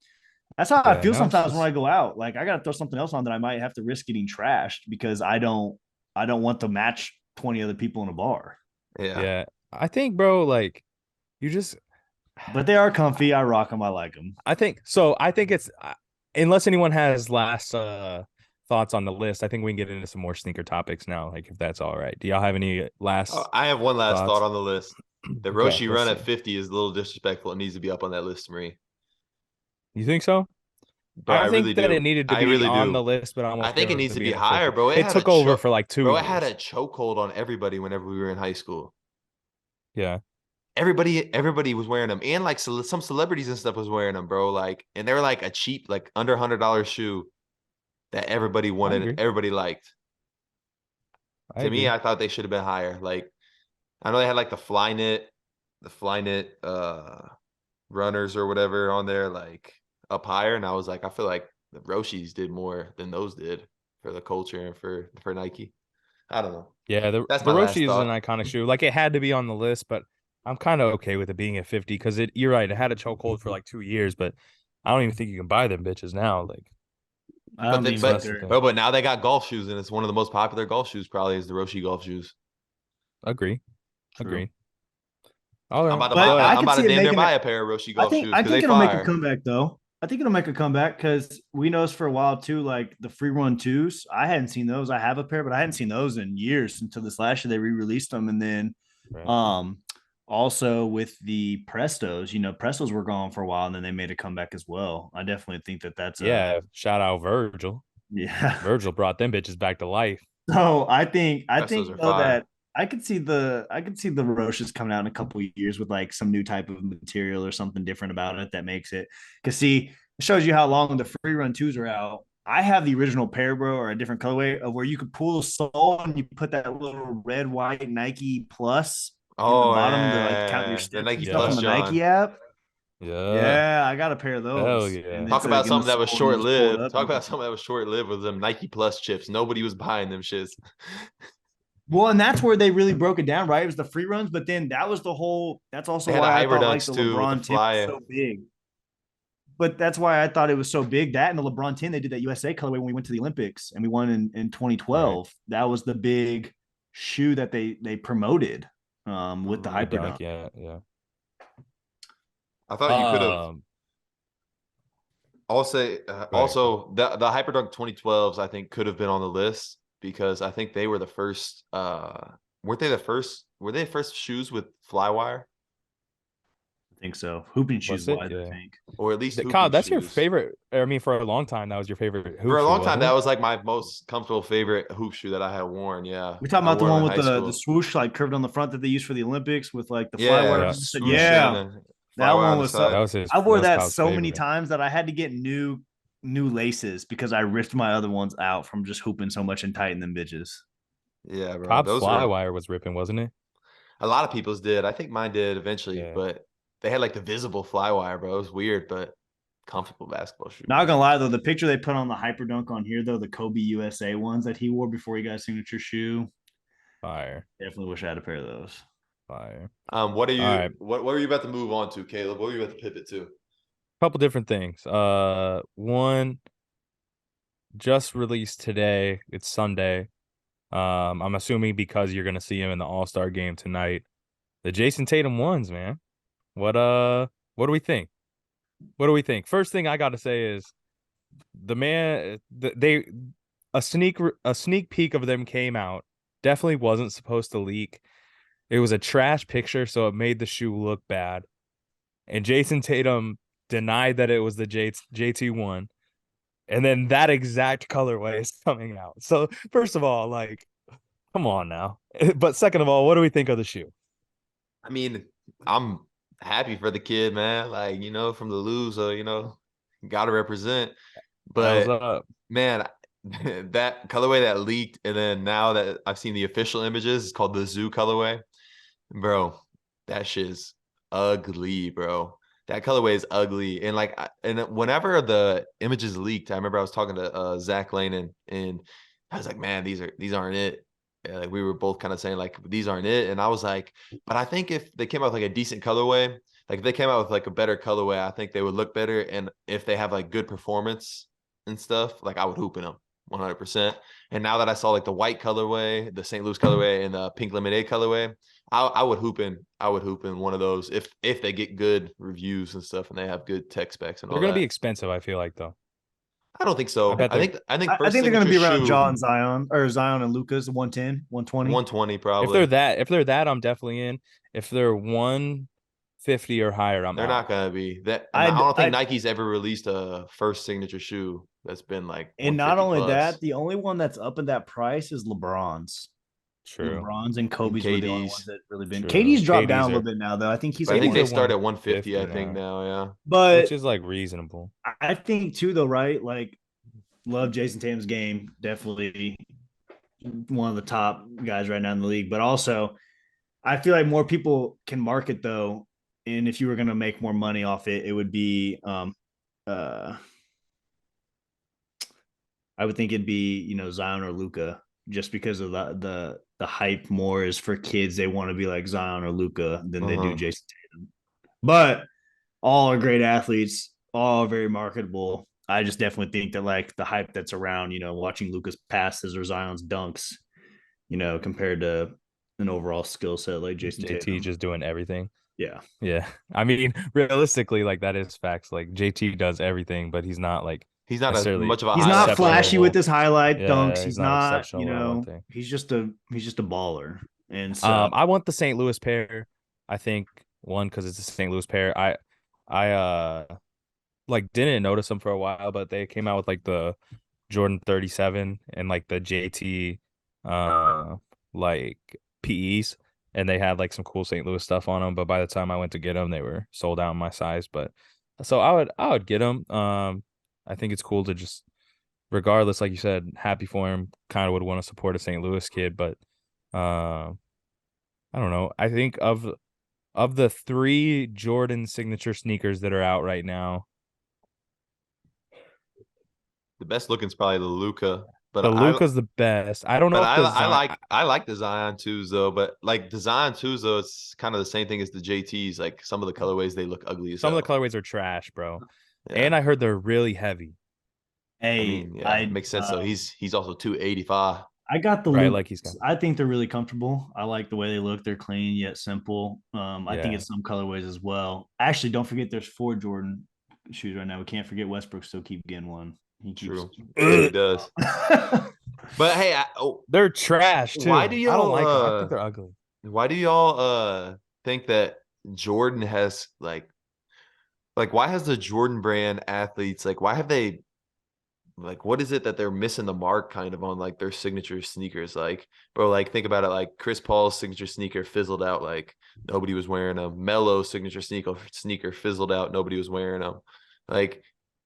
that's how I yeah. feel Now it's sometimes when just I go out. Like I gotta throw something else on that I might have to risk getting trashed because I don't want to match 20 other people in a bar. Yeah. yeah. I think, bro. Like you just But they are comfy. I rock them. I like them. I think so. I think it's unless anyone has last thoughts on the list, I think we can get into some more sneaker topics now. Like if that's all right. Do y'all have any Oh, last I have one last thought thoughts? on the list. The Okay, Roshi let's run see. at 50 is a little disrespectful. It needs to be up on that list to me. You think so? Bro, I I really think that it do. needed to I be really on the do. list, but I'm I okay think it with needs it to be being at higher, 50. bro. It took over for like two Bro, it had a years. chokehold on everybody whenever we were in high school. Yeah, Everybody was wearing them, and like some celebrities and stuff was wearing them, bro. Like, and they were like a cheap, like under $100 shoe that everybody I wanted, agree. everybody liked. I To me, agree. I thought they should have been higher. Like, I know they had like the Flyknit runners or whatever on there, like up higher, and I was like, I feel like the Roshis did more than those did for the culture and for Nike. I don't know. Yeah, That's the my last Roshi is an thought. iconic shoe. Like it had to be on the list, but I'm kind of okay with it being at 50 because it. You're right. It had a chokehold for like 2 years, but I don't even think you can buy them bitches now. Like I But don't the, think so so that's but the either. thing. but now they got golf shoes, and it's one of the most popular golf shoes. Probably is the Roshi golf shoes. Agree. True. Agree. All right, But but I I'm could about to see it damn near making it. buy a pair of Roshi golf shoes I because they think it'll make a fire. comeback though. I think it'll make a comeback because we noticed for a while too, like the free run twos. I hadn't seen those. I have a pair, but I hadn't seen those in years until this last year they re-released them. And then right. um also with the Prestos, Prestos were gone for a while and then they made a comeback as well. I definitely think that that's a Yeah, shout out Virgil. yeah. Virgil brought them bitches back to life. So I Prestos think are though fire. that I could see the Roches coming out in a couple of years with like some new type of material or something different about it that makes it. Because see, it shows you how long the free run twos are out. I have the original pair, bro, or a different colorway of where you could pull the sole and you put that little red white Nike plus in the Oh bottom to like count your yeah, the steps and Nike stuff on Yeah. Plus the John. Nike app. Yeah. Yeah, I got a pair of Hell those, and yeah. Talk it's like about in the something that was sole, and you short just pull it lived. up. Talk about something that was short lived with them Nike Plus chips. Nobody was buying them shits. Well, and that's where they really broke it down, right? It was the free runs, but then that was the whole. That's They also had the why I Hyper thought like Dunks the too with the LeBron 10 was fly. so big. But that's why I thought it was so big. That and the LeBron 10, they did that USA colorway when we went to the Olympics and we won in Right. 2012. That was the big shoe that they promoted with the The Mhm. Hyper dunk, Dunk. yeah, yeah. I thought you could have Um, go ahead. also the Hyperdunk 2012s. I think could have been on the list because I think they were the first. Weren't they the first? Were they the first shoes with Flywire I think so. Hooping shoes Was it? wise, I Yeah. think. or at least Kyle, hooping that's your shoes? favorite. I mean, for a long time, that was your favorite For hoop a shoe, long time, wasn't that it? was like my most comfortable favorite hoop shoe that I had worn. Yeah, We talking I about the wore them one in with high the school. swoosh like curved on the front that they use for the Olympics with like the flywire Yeah, Yeah. on the side. swoosh and Yeah, then that Flywire one on the was so. That side. was his. I That wore was that Kyle's so many favorite. times that I had to get new laces because I ripped my other ones out from just hooping so much and tightening them bitches. Yeah, bro, Cobb's those were. Flywire was ripping, wasn't it? A lot of people's did. I think mine did eventually, Yeah. but they had like the visible fly wire, bro. It was weird, but comfortable basketball shoe, Not man. gonna lie though, the picture they put on the Hyperdunk on here though, the Kobe USA ones that he wore before he got a signature shoe, Fire. definitely wish I had a pair of those. Fire. What are All right. you? What were you about to move on to, Caleb? What were you about to pivot to? Couple different things. One just released today. It's Sunday. I'm assuming because you're gonna see him in the All-Star game tonight. The Jason Tatum ones, man. What do we think? What do we think? First thing I gotta say is the man they a sneak peek of them came out. Definitely wasn't supposed to leak. It was a trash picture, so it made the shoe look bad. And Jason Tatum denied that it was the JT one. And then that exact colorway is coming out. So first of all, like, come on now. But second of all, what do we think of the shoe? I mean, I'm happy for the kid, man. Like, from the loser, gotta represent. How's But up? man, that colorway that leaked, and then now that I've seen the official images, it's called the Zoo colorway. Bro, that shit's ugly, bro. That colorway is ugly. And and whenever the images leaked, I remember I was talking to Zach Lane, and I was like, man, these aren't it. Like we were both kind of saying like these aren't it. And I was like, but I think if they came out with like a decent colorway, like if they came out with like a better colorway, I think they would look better. And if they have like good performance and stuff, like I would hoop in them 100%. And now that I saw like the white colorway, the St. Louis colorway, and the pink lemonade colorway, I would hoop in one of those if they get good reviews and stuff and they have good tech specs and They're all gonna be that. expensive, I feel like though. I don't think I so. bet I they're think I think I first think they're gonna signature be around shoe John Zion or Zion and Lucas 110, 120. 120 probably. if they're that, I'm definitely in. If they're 150 or higher, I'm They're out. not gonna be that. And I I don't think I Nike's ever released a first signature shoe that's been like and not 150 only that, plus. the only one that's up in that price is LeBron's. True. LeBron's and And Kobe's were the only ones KD's, that really been. True. KD's dropped down a KDs little are bit now, though. I think he's but I at think one. they KDs are start at 150. 150 I think now, now, yeah. which But is like reasonable. I think too, though, right? Like, love Jason Tatum's game. Definitely one of the top guys right now in the league. But also, I feel like more people can market though. And if you were going to make more money off it, it would be uh I would think it'd be Zion or Luca, just because of the hype more is for kids. They want to be like Zion or Luca than they do Uh-huh. Jason Tatum. But all are great athletes, all are very marketable. I just definitely think that like the hype that's around, watching Lucas passes or Zion's dunks, compared to an overall skill set like Jason JT Tatum. just doing everything. Yeah. Yeah. I mean, realistically, like that is facts. Like JT does everything, but he's not like He's not as necessarily much of a He's not highlight player. flashy with exceptional. his highlight dunks. Yeah, he's He's not not, exceptional at one thing. he's just a baller. And so I want the St. Louis pair. I think one because it's a St. Louis pair. I like didn't notice them for a while, but they came out with like the Jordan 37 and like the JT like PEs, and they had like some cool St. Louis stuff on them, but by the time I went to get them they were sold out in my size. But so I would get them. I think it's cool to just, regardless, like you said, happy for him, kind of would want to support a St. Louis kid. But uh I don't know, I think of the three Jordan signature sneakers that are out right now, The best looking is probably the Luca, but the I Luca's the best. I don't know But if I the I Zion, like the Zion twos though. But like the Zion twos though, it's kind of the same thing as the JTs. Like some of the colorways they look ugly as some of the hell. colorways are trash, bro. Yeah, And I heard they're really heavy, I hey, mean, yeah, makes sense though. He's also 285. I got the right? Lucas. Like he's got, I think they're really comfortable. I like the way they look. They're clean yet simple. I think yeah. it's some colorways as well. Actually, don't forget there's 4 Jordan shoes right now. We can't forget Westbrook still keep getting one. He keeps. True, he does. But hey, They're trash why too. do I don't y'all like them. I think they're ugly. why do y'all think that Jordan has like why has the Jordan brand athletes like why have they like what is it that they're missing the mark kind of on like their signature sneakers? Like, bro, like think about it, like Chris Paul's signature sneaker fizzled out, like nobody was wearing them. Melo signature sneaker fizzled out, nobody was wearing them. Like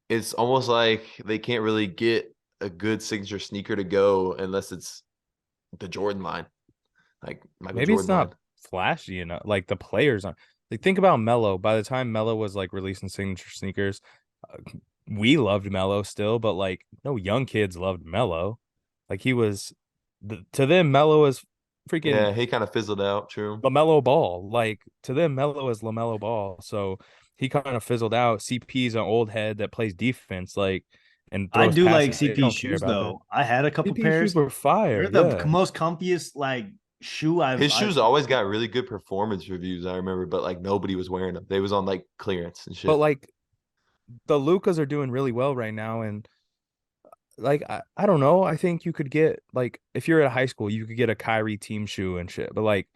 it's almost like they can't really get a good signature sneaker to go unless it's the Jordan line, like Michael Maybe it's Jordan not line. flashy enough. Like the players on, like think about Melo. By the time Melo was like releasing signature sneakers, uh, we loved Melo still, but like no young kids loved Melo. Like he was, to them, Melo is freaking Yeah, he kind of fizzled out. True. LaMelo Ball. Like to them, Melo is LaMelo Ball. So he kind of fizzled out. CP's an old head that plays defense, like and I throws do like passes. They CP don't care shoes about that. though. I had a couple CP shoes pairs. were fire. They're the Yeah. most comfiest like shoe His I've shoes always got really good performance reviews, I remember, but like nobody was wearing them. They was on like clearance and But shit. like the Lucas are doing really well right now. And like I don't know. I think you could get like if you're at high school, you could get a Kyrie team shoe and shit. But like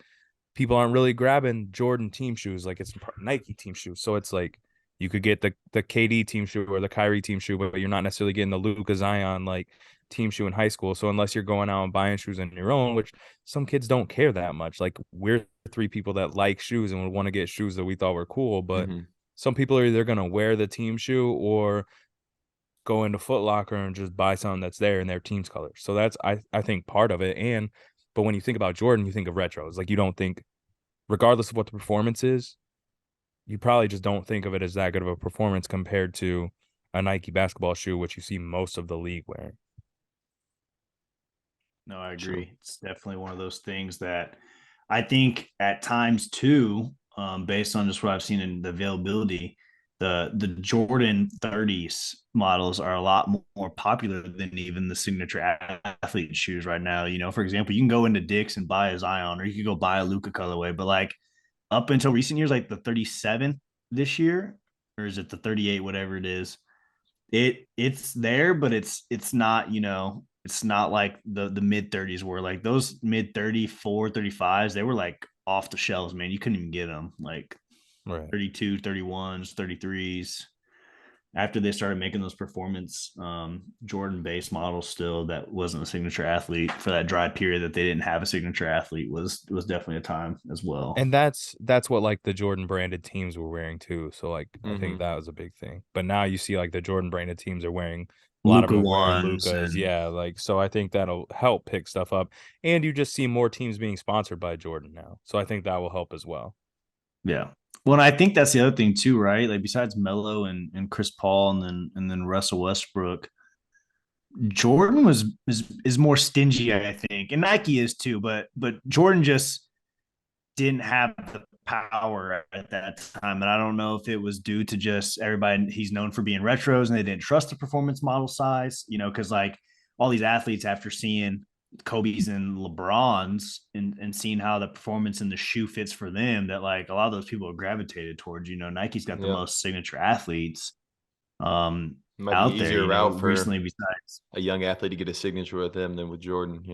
people aren't really grabbing Jordan team shoes, like it's Nike team shoes. So it's like you could get the KD team shoe or the Kyrie team shoe, but you're not necessarily getting the Luka Zion like team shoe in high school. So unless you're going out and buying shoes on your own, which some kids don't care that much. Like we're three people that like shoes and would want to get shoes that we thought were cool, but Hmm. some people are either gonna wear the team shoe or go into Foot Locker and just buy something that's there in their team's colors. So that's I think part of it. And but when you think about Jordan, you think of retros. Like you don't think, regardless of what the performance is, you probably just don't think of it as that good of a performance compared to a Nike basketball shoe, which you see most of the league wearing. No, I True. agree. It's definitely one of those things that I think at times too, based on just what I've seen in the availability, the Jordan 30s models are a lot more popular than even the signature athlete shoes right now. You know, for example, you can go into Dick's and buy a Zion, or you could go buy a Luca colorway, but like up until recent years, like the 37 this year, or is it the 38, whatever it is, it's there, but it's not, you know, it's not like the mid 30s were. Like those mid 34 35s, they were like off the shelves, man. You couldn't even get them. Like Right. 32, 31s, 33s. After they started making those performance Jordan based models, still that wasn't a signature athlete for that dry period that they didn't have a signature athlete, was definitely a time as well. And that's what like the Jordan branded teams were wearing too. So like I think Hmm. that was a big thing. But now you see like the Jordan branded teams are wearing, a lot of Luca them are wearing ones Lucas. and Yeah, like so I think that'll help pick stuff up. And you just see more teams being sponsored by Jordan now. So I think that will help as well. yeah. Well, and I think that's the other thing too, right? Like besides Melo and Chris Paul and then Russell Westbrook, Jordan is more stingy, I think, and Nike is too. But Jordan just didn't have the power at that time, and I don't know if it was due to just everybody. He's known for being retros, and they didn't trust the performance model size, you know, because like all these athletes after seeing Kobe's and LeBron's and seeing how the performance in the shoe fits for them, that like a lot of those people have gravitated towards. You know, Nike's got the Yeah. most signature athletes It might be out there. easier You know, route for recently besides. a young athlete to get a signature with him than with Jordan, for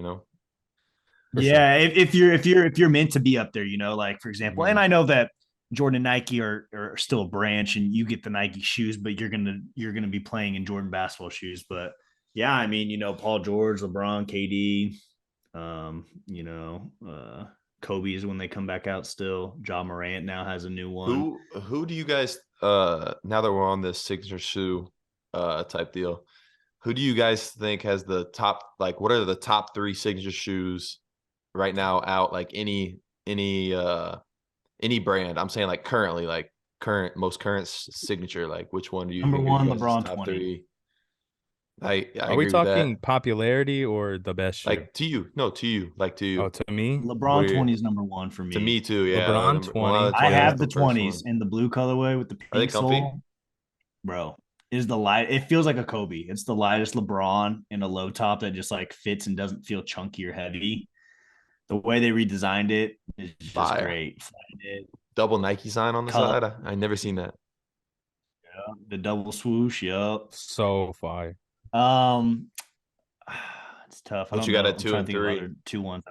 sure. Yeah, if you're meant to be up there, you know, like for example, and Hmm. I know that Jordan and Nike are still a branch, and you get the Nike shoes, but you're gonna be playing in Jordan basketball shoes. But yeah, I mean, you know, Paul George, LeBron, KD, you know, Kobe is when they come back out still. Ja Morant now has a new one. Who do you guys now that we're on this signature shoe type deal, who do you guys think has the top, like what are the top three signature shoes right now out, like any brand? I'm saying like currently, like most current signature, like which one do you Number think are you one, guys' LeBron top 20. three? I Are we agree with talking that. popularity or the best shoe? Like to you, no, to you, like to Oh, you. to me, What LeBron are your, 20 is number one for to me. me too, yeah. LeBron One out of 20. the I 20, Yeah. that's have the the first 20s one. in the blue colorway with the Are they pink comfy? sole. Bro, is the light. It feels like a Kobe. It's the lightest LeBron in a low top that just like fits and doesn't feel chunky or heavy. The way they redesigned it is just Fire. great. Double Nike sign on the Color, side. I never seen that. the double swoosh. Yep. So fire. Um, it's tough. I What don't you got know. at I'm two trying to and think of three? other two ones.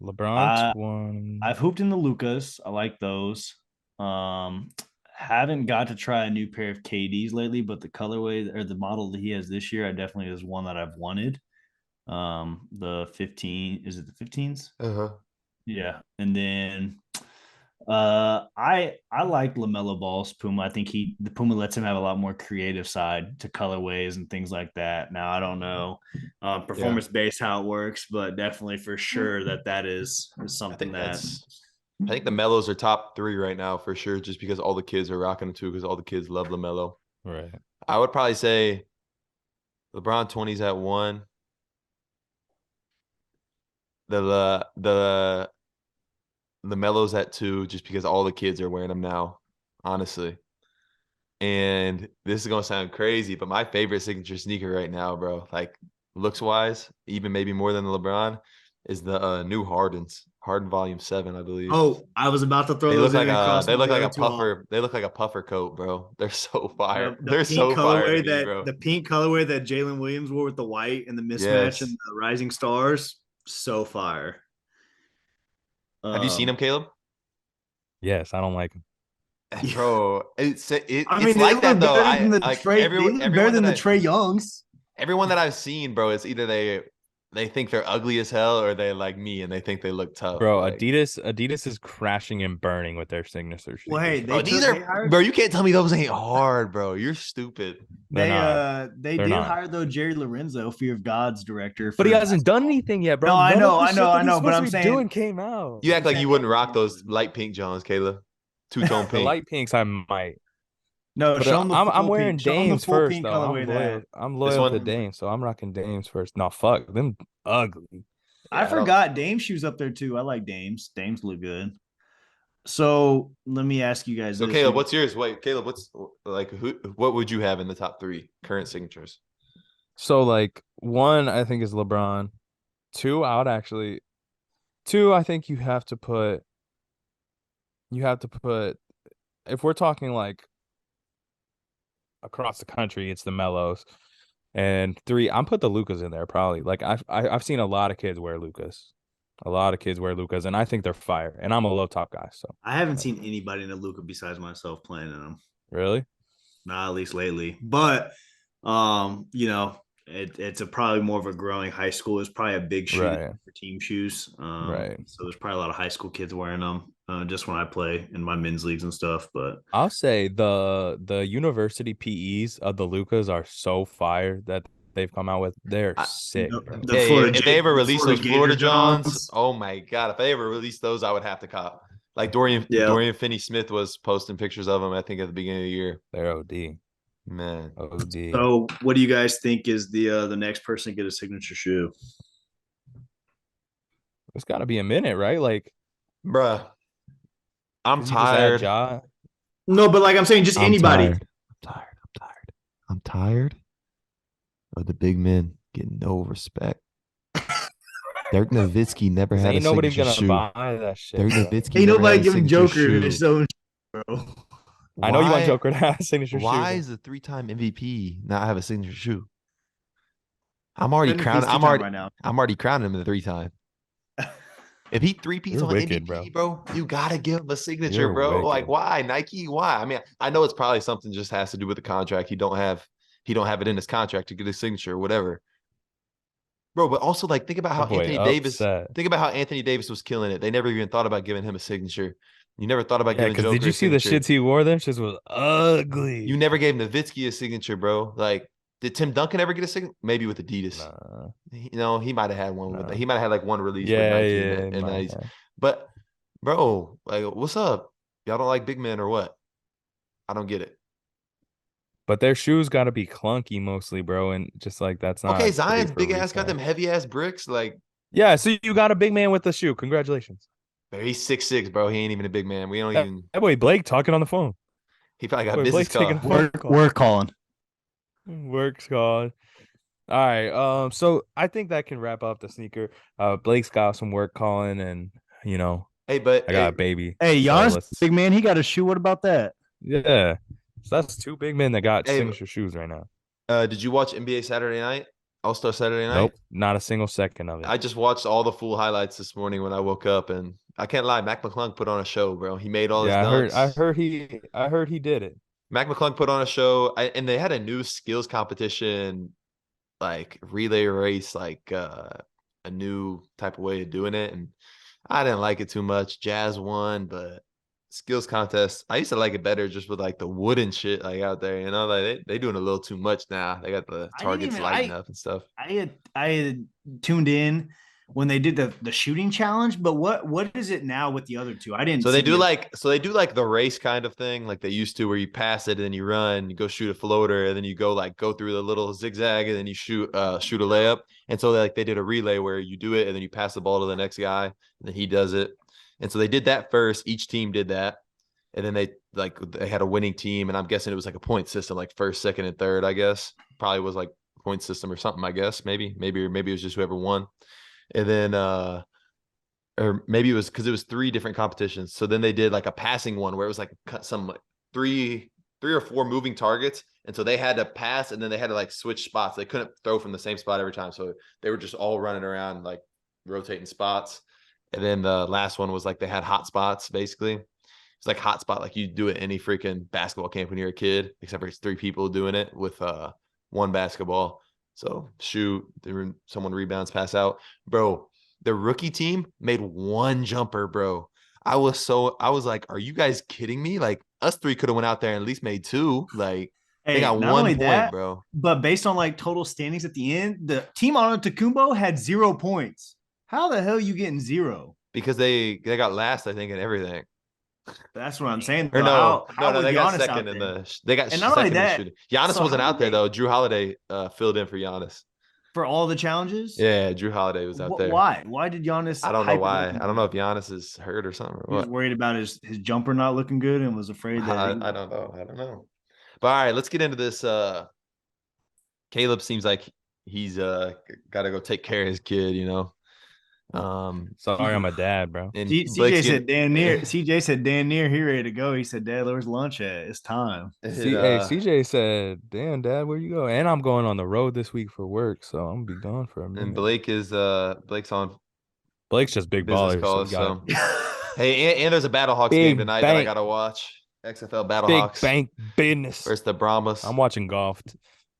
LeBron I 20. I've hooped in the Lucas. I like those. Haven't got to try a new pair of KDs lately, but the colorway or the model that he has this year, I definitely is one that I've wanted. The 15, is it the 15s? Uh-huh. Yeah. And then I like LaMelo Ball's Puma. I think the Puma lets him have a lot more creative side to colorways and things like that. Now I don't know Yeah. performance based how it works, but definitely for sure that is I something think that that's I think the Melos are top 3 right now for sure, just because all the kids are rocking them too, because all the kids love LaMelo. Right. I would probably say LeBron 20's at 1. The Melos at 2, just because all the kids are wearing them now, honestly. And this is gonna sound crazy, but my favorite signature sneaker right now, bro, like looks wise, even maybe more than the LeBron, is the new Hardens. Harden Volume 7, I believe. Oh, I was about to throw They those look in like there a across they my look like a go-to all. puffer. They look like a puffer coat, bro. They're so fire. The They're pink so fire to colorway me, bro. the pink colorway that Jalen Williams wore with the white and the mismatch and Yes. the rising stars, so fire. Have you seen them, Caleb? Yes, I don't like him. Bro, I it's mean, they like that look though. better than I the like Trey. They look better than the Trey Youngs. everyone that I've seen, bro, it's either they think they're ugly as hell or they like me and they think they look tough. Bro, Like, Adidas is crashing and burning with their signature Well, sneakers. hey, bro, they hired bro, you can't tell me those ain't hard, bro. You're stupid. They're not. they They're did not. hire though Jerry Lorenzo, Fear of God's director But he for hasn't done basketball. anything yet, bro. No, I None of know, the I know, shit that I he's know, but supposed to I'm be saying doing came out. You I'm act like saying you wouldn't rock those light pink Johns, Caleb. Two-tone The pink. light pinks I might. no, But show them the I'm full wearing pink. Show them the Dames full first pink though. colorway that I'm This loyal to one? Dames, so I'm rocking Dames first. No, fuck them ugly. I Yeah, I don't. forgot Dame shoes up there too. I like Dames. Dames look good. So let me ask you guys So this. Caleb, what's yours? Wait, Caleb, what's like what would you have in the top 3 current signatures? So like one I think is LeBron. Two, I would actually two, I think you have to put if we're talking like across the country, it's the Mellows. And three, I'm put the Lucas in there probably. Like I've seen a lot of kids wear Lucas. A lot of kids wear Lucas, and I think they're fire. And I'm a low top guy, so I haven't seen anybody in a Luca besides myself playing in them. really. Not at least lately. But it's probably more of a growing high school. It's probably a big shoe Right. for team shoes. Right. So there's probably a lot of high school kids wearing them. Just when I play in my men's leagues and stuff. But I'll say the university PEs of the Lucas are so fire that they've come out with. They're I, sick, bro. the Hey, Florida if they ever the release those Gator Florida Johns, Johns. oh my God. If they ever release those, I would have to cop. Like Yeah. Dorian Finney-Smith was posting pictures of them, I think, at the beginning of the year. They're OD. Man. OD. So what do you guys think is the next person to get a signature shoe? It's got to be a minute, right? Like, Bruh. I'm did you just add tired. Ja? No, but like I'm saying, just anybody. I'm tired of the big men getting no respect. Dirk Nowitzki never 'Cause had a ain't nobody signature gonna shoe. buy that shit. Dirk Bro. Nowitzki Ain't never nobody had a giving signature Joker shoe. his own, bro. I know you want Why? Joker to have a signature shoe. Why though. is a 3-time MVP not have a signature shoe? I'm already MVP's crowning. two-time right now. I'm already crowning him the 3-time. If he 3-peats You're on wicked, MVP, bro, you gotta give him a signature, You're bro. Like, wicked. why Nike? Why? I mean, I know it's probably something just has to do with the contract. He don't have it in his contract to get his signature or whatever, bro. But also, like, think about how That boy Anthony Davis. upset. Think about how Anthony Davis was killing it. They never even thought about giving him a signature. You never thought about Yeah, giving because Joker did you a see the signature. shits he wore? Them shits was ugly. You never gave Nowitzki a signature, bro. Like, did Tim Duncan ever get a signature? Maybe with Adidas. Nah, He might have had one with. nah. He might have had like one release with Yeah, Nike yeah, and my Nice. bad. But bro, like, what's up? Y'all don't like big men or what? I don't get it. But their shoes got to be clunky mostly, bro, and just like that's not Okay, great Zion's for big ass got retail. them heavy ass bricks. Like, Yeah, so you got a big man with the shoe. Congratulations. he's 6'6", bro. He ain't even a big man. We don't That, even. that boy Blake talking on the phone. He probably got Boy business Blake taking a call. phone call. We're calling. Works called. All right. So I think that can wrap up the sneaker. Blake's got some work calling, and you know, Hey, but I got a baby. Hey, So Giannis, let's big man, he got a shoe. What about that? yeah. So that's two big men that got Hey, signature shoes right now. did you watch NBA Saturday Night? All Star Saturday Night? Nope, not a single second of it. I just watched all the full highlights this morning when I woke up, and I can't lie, Mac McClung put on a show, bro. He made all his Yeah, dunks. I heard he did it. Mac McClung put on a show, and they had a new skills competition, like relay race, like a new type of way of doing it, and I didn't like it too much. Jazz won, but skills contest, I used to like it better just with like the wooden shit like out there, you know, like they doing a little too much now. They got the targets lighting up and stuff. I had tuned in when they did the shooting challenge. But what is it now with the other two? I didn't So they see do it. like the race kind of thing, like they used to, where you pass it and then you run, you go shoot a floater, and then you go through the little zigzag, and then you shoot a layup. And so they did a relay where you do it and then you pass the ball to the next guy, and then he does it. And so they did that first. Each team did that, and then they had a winning team, and I'm guessing it was like a point system, like first, second, and third. I guess probably was like point system or something. I guess maybe it was just whoever won, and then or maybe it was because it was 3 different competitions. So then they did like a passing one where it was like some like three or 4 moving targets. And so they had to pass and then they had to like switch spots. They couldn't throw from the same spot every time. So they were just all running around, like rotating spots. And then the last one was like they had hot spots basically. It's like hot spot, like you do it any freaking basketball camp when you're a kid, except for it's 3 people doing it with 1 basketball. So shoot, someone rebounds, pass out. Bro, the rookie team made 1 jumper, bro. I was like, are you guys kidding me? Like us 3 could have went out there and at least made 2. Like they Hey, got not 1 only point, that, bro. but based on like total standings at the end, the team on Tacumbo had 0 points. How the hell are you getting 0? Because they got last, I think, in everything. That's what I'm saying. Or Though. no, was they got Giannis second out in there? they got And not only second in that, shooting. Giannis so wasn't how out did there though. Drew Holiday filled in for Giannis. for all the challenges? Yeah, Drew Holiday was out there. Why? Why did Giannis I don't know hype it why. up? I don't know if Giannis is hurt or something or He was what. worried about his jumper not looking good and was afraid that I don't know. I don't know. But all right, let's get into this. Caleb seems like he's got to go take care of his kid, you know. Sorry, I'm a dad, bro. And CJ said damn near. CJ said damn near. He ready to go. He said, "Dad, where's lunch at? It's time." CJ said, "Damn, Dad, where you go?" And I'm going on the road this week for work, so I'm gonna be gone for a minute. and Blake's on Blake's just big business baller, calls. so Hey, and there's a Battlehawks game tonight that I gotta watch. XFL big Battlehawks bank business. versus the Brahmas. I'm watching golf.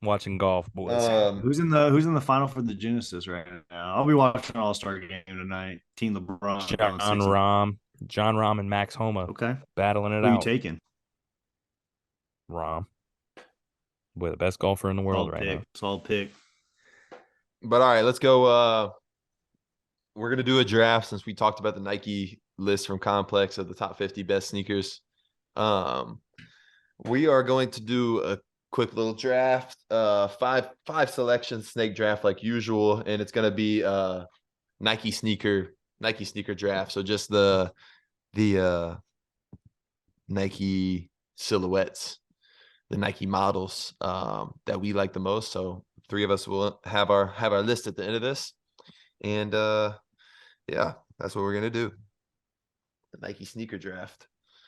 Watching golf, boys. Who's in the final for the Genesis right now? I'll be watching All-Star game tonight. Team LeBron. John Rahm, and Max Homa. Okay, battling it who out. Are you taking? Rahm. We're the best golfer in the world Solid right pick. now. Solid pick. But all right, let's go. We're gonna do a draft since we talked about the Nike list from Complex of the top 50 best sneakers. We are going to do a quick little draft, five selection snake draft like usual, and it's gonna be Nike sneaker draft. So just the Nike silhouettes, the Nike models that we like the most. So 3 of us will have our list at the end of this, and yeah, that's what we're gonna do. The Nike sneaker draft.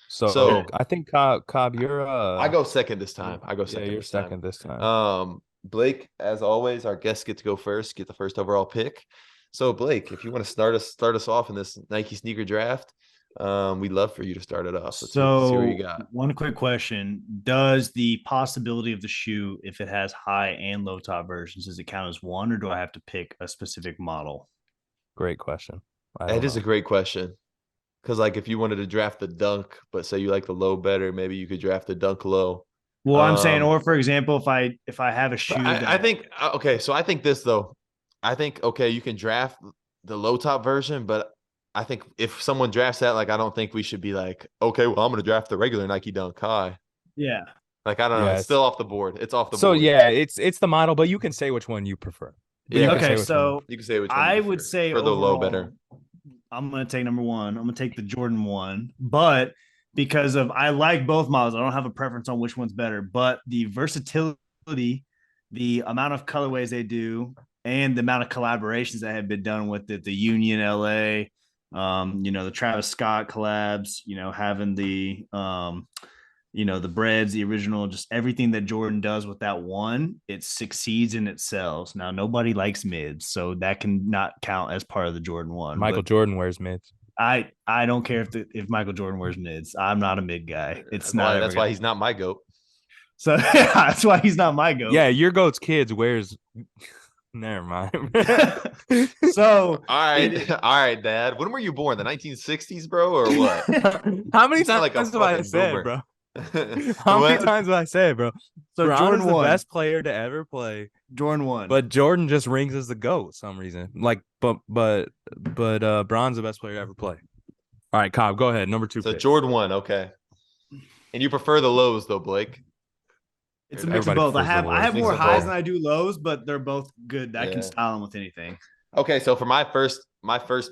So I think Cobb, you're I go second this time. You're second this time. Blake, as always, our guests get to go first, get the first overall pick. So Blake, if you want to start us off in this Nike sneaker draft, we'd love for you to start it off. Let's see what you got. One quick question: does the possibility of the shoe, if it has high and low top versions, does it count as one, or do I have to pick a specific model? Great question. It is a great question. Because, like, if you wanted to draft the dunk, but say you like the low better, maybe you could draft the dunk low. Well, I'm saying, or for example, if I have a shoe, I think okay. So I think this though, I think okay, you can draft the low top version, but I think if someone drafts that, like, I don't think we should be like, okay, well, I'm going to draft the regular Nike Dunk High. Yeah. Like, I don't know. It's still off the board. It's off the board. So yeah, it's the model, but you can say which one you prefer. Yeah. Okay. So you can say which one I would say for the low better. I'm going to take number 1. I'm going to take the Jordan 1, but because of I like both models, I don't have a preference on which one's better, but the versatility, the amount of colorways they do, and the amount of collaborations that have been done with it, the Union LA, the Travis Scott collabs, having the the breads, the original, just everything that Jordan does with that one, it succeeds and it sells. Now, nobody likes mids, so that can not count as part of the Jordan 1. Michael Jordan wears mids. I don't care if Michael Jordan wears mids. I'm not a mid guy. That's why he's not my GOAT. So that's why he's not my GOAT. Yeah, your GOAT's kids wears. Never mind. So all right, Dad. When were you born? The 1960s, bro, or what? How many times have I said, bro? How many times have I said, bro? So Jordan's the best player to ever play. Jordan 1. But Jordan just rings as the GOAT for some reason. Like, but Bron's the best player to ever play. All right, Cobb, go ahead. Number 2 So pick. Jordan 1, okay. And you prefer the lows though, Blake? It's a mix Everybody of both. I prefers the have lows. more Mix of highs both. than I do lows, but they're both good. I can Yeah. style them with anything. Okay, so for my first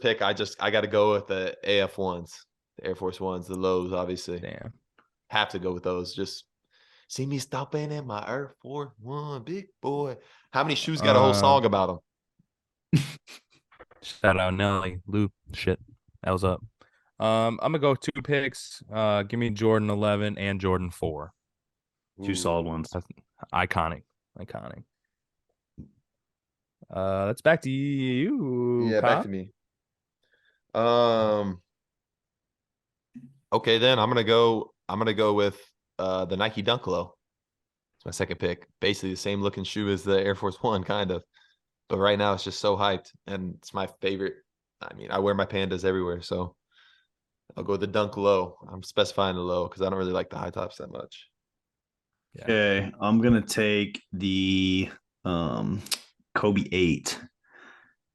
pick, I got to go with the AF1s, the Air Force Ones, the lows, obviously. Damn. Have to go with those. Just see me stomping in my Air Force One, big boy. How many shoes got a whole song about them? Shout out Nelly. Lou. Shit. That was up. I'm gonna go 2 picks. Give me Jordan 11 and Jordan 4. Two solid ones. That's iconic. That's back to you. Yeah, back Cobb. to me. Okay, then I'm gonna go with the Nike Dunk Low. It's my second pick. Basically the same looking shoe as the Air Force One, kind of. But right now it's just so hyped, and it's my favorite. I mean, I wear my Pandas everywhere, so I'll go with the Dunk Low. I'm specifying the low because I don't really like the high tops that much. Yeah. Okay, I'm gonna take the Kobe 8.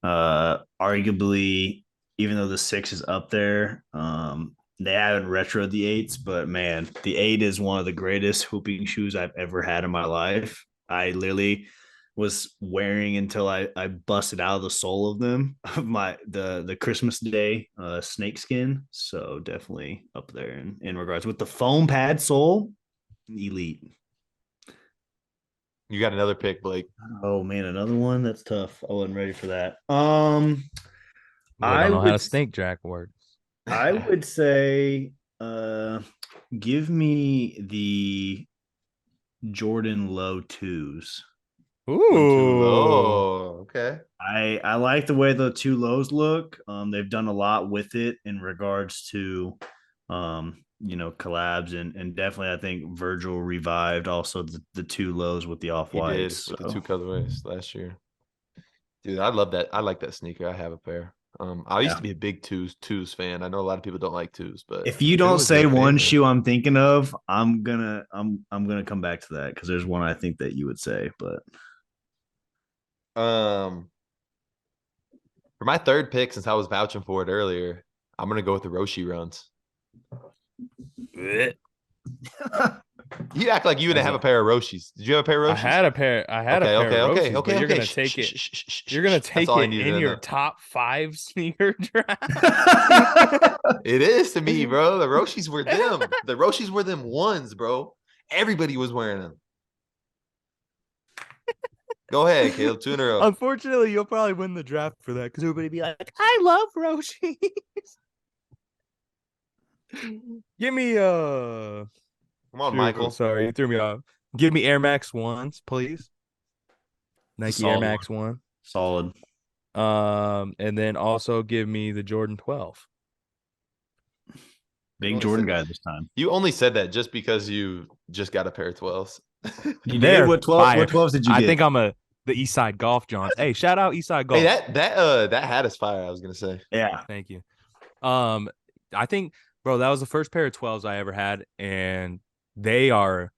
Arguably, even though the 6 is up there, they haven't retroed the 8s, but man, the 8 is one of the greatest hooping shoes I've ever had in my life. I literally was wearing until I busted out of the sole of them of the Christmas Day snake skin. So definitely up there in regards with the foam pad sole, elite. You got another pick, Blake. Oh man, another one? That's tough. I wasn't ready for that. They I don't know how to would snake drack works. I would say give me the Jordan Low 2s. One, two, Ooh. low. Okay. I like the way the 2 lows look. They've done a lot with it in regards to collabs and definitely I think Virgil revived also the 2 lows with the off He did whites. with the 2 colorways last year. Dude, I love that. I like that sneaker. I have a pair. I used to be a big twos fan. I know a lot of people don't like twos, but If you two don't is say your one favorite. shoe I'm thinking of, I'm gonna come back to that because there's one I think that you would say, but For my third pick, since I was vouching for it earlier, I'm gonna go with the Roshi runs. You act like you didn't have a pair of Roshis. Did you have a pair of Roshis? I had a pair of Roshis, but you're gonna take it. You're gonna take all I it needed in to your know. top 5 sneaker draft. It is to me, bro. The Roshis were them. The Roshis were them ones, bro. Everybody was wearing them. Go ahead, Caleb. 2 in a row. Unfortunately, you'll probably win the draft for that because everybody be like, "I love Roshis." Give me Come on, shoot, Michael. sorry, you threw me off. Give me Air Max 1s, please. Nike Air Max 1. Solid. And then also give me the Jordan 12. Big Jordan guy this time. You only said that just because you just got a pair of 12s. You They're did? What 12s did you get? I think I'm the Eastside Golf Johns. Hey, shout out Eastside Golf. Hey, that hat is fire, I was gonna say. Yeah. Thank you. I think, bro, that was the first pair of 12s I ever had, and they are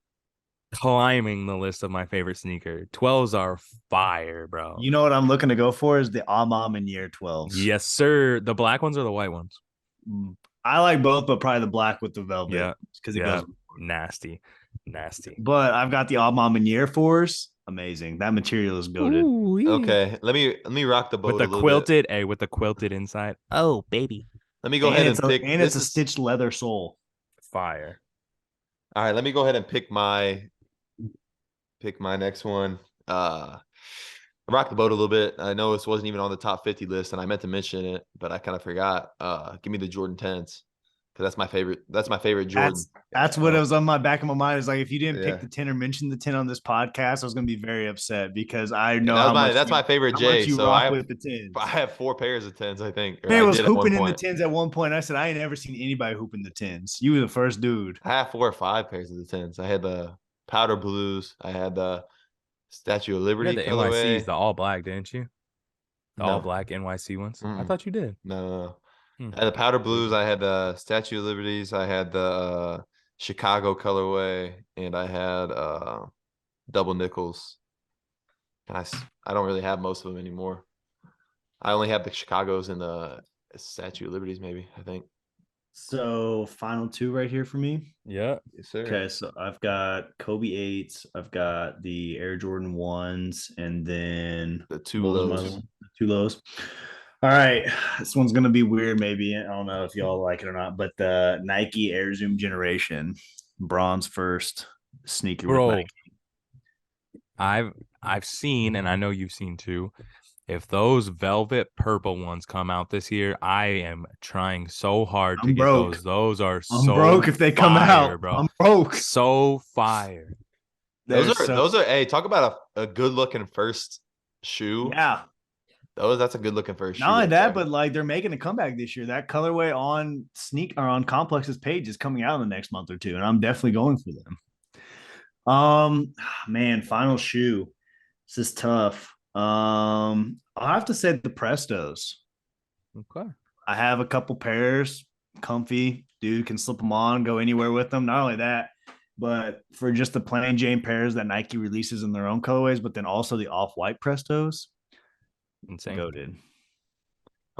climbing the list of my favorite sneaker. 12s are fire, bro. You know what I'm looking to go for is the Amam and Year 12s. Yes, sir. The black ones or the white ones? I like both, but probably the black with the velvet. Yeah, because it goes nasty. But I've got the Amam and Year 4s. Amazing. That material is goated. Okay, let me rock the boat with the a little quilted, bit. with the quilted inside. Oh, baby. Let me go ahead and pick. And it's a stitched leather sole. Fire. All right, let me go ahead and pick my next one. Rock the boat a little bit. I know this wasn't even on the top 50 list, and I meant to mention it, but I kind of forgot. Give me the Jordan 10s because that's my favorite. That's my favorite Jordan. That's what it was on my back of my mind. Is like if you didn't Yeah. pick the 10 or mention the 10 on this podcast, I was going to be very upset because I know that's my favorite J. you So rock with the 10s. I have 4 pairs of 10s, I think. Man was hooping in the 10s at one point. I said I ain't never seen anybody hooping the 10s. You were the first dude. I have 4 or 5 pairs of the 10s. I had the powder blues. I had the Statue of Liberty. You had the colorway. NYCs, the all black, didn't you? The No. all black NYC ones. I thought you did. No. I had the powder blues. I had the Statue of Liberties. I had the Chicago colorway, and I had double nickels. Nice. I don't really have most of them anymore. I only have the Chicago's and the Statue of Liberties, maybe, I think. So final two right here for me. Yeah. Yes, sir. Okay, so I've got Kobe 8s, I've got the Air Jordan 1s, and then The two what was my other lows. one? The two lows. All right, this one's gonna be weird, maybe. I don't know if y'all like it or not, but the Nike Air Zoom Generation, bronze first sneaker with Nike. Bro, I've seen, and I know you've seen too. If those velvet purple ones come out this year, I am trying so hard to I'm get broke. those. Those are I'm so broke if they come fire, out. bro. I'm broke. So fire. They're Those are hey, talk about a good looking first shoe. yeah. That's a good looking first Not shoe only right that, there. but like they're making a comeback this year. That colorway on Sneak or on Complex's page is coming out in the next month or two, and I'm definitely going for them. Man, final shoe. This is tough. I'll have to say the Prestos. Okay. I have a couple pairs, comfy. Dude can slip them on, go anywhere with them. Not only that, but for just the plain Jane pairs that Nike releases in their own colorways, but then also the off-white Prestos, Insane. goated.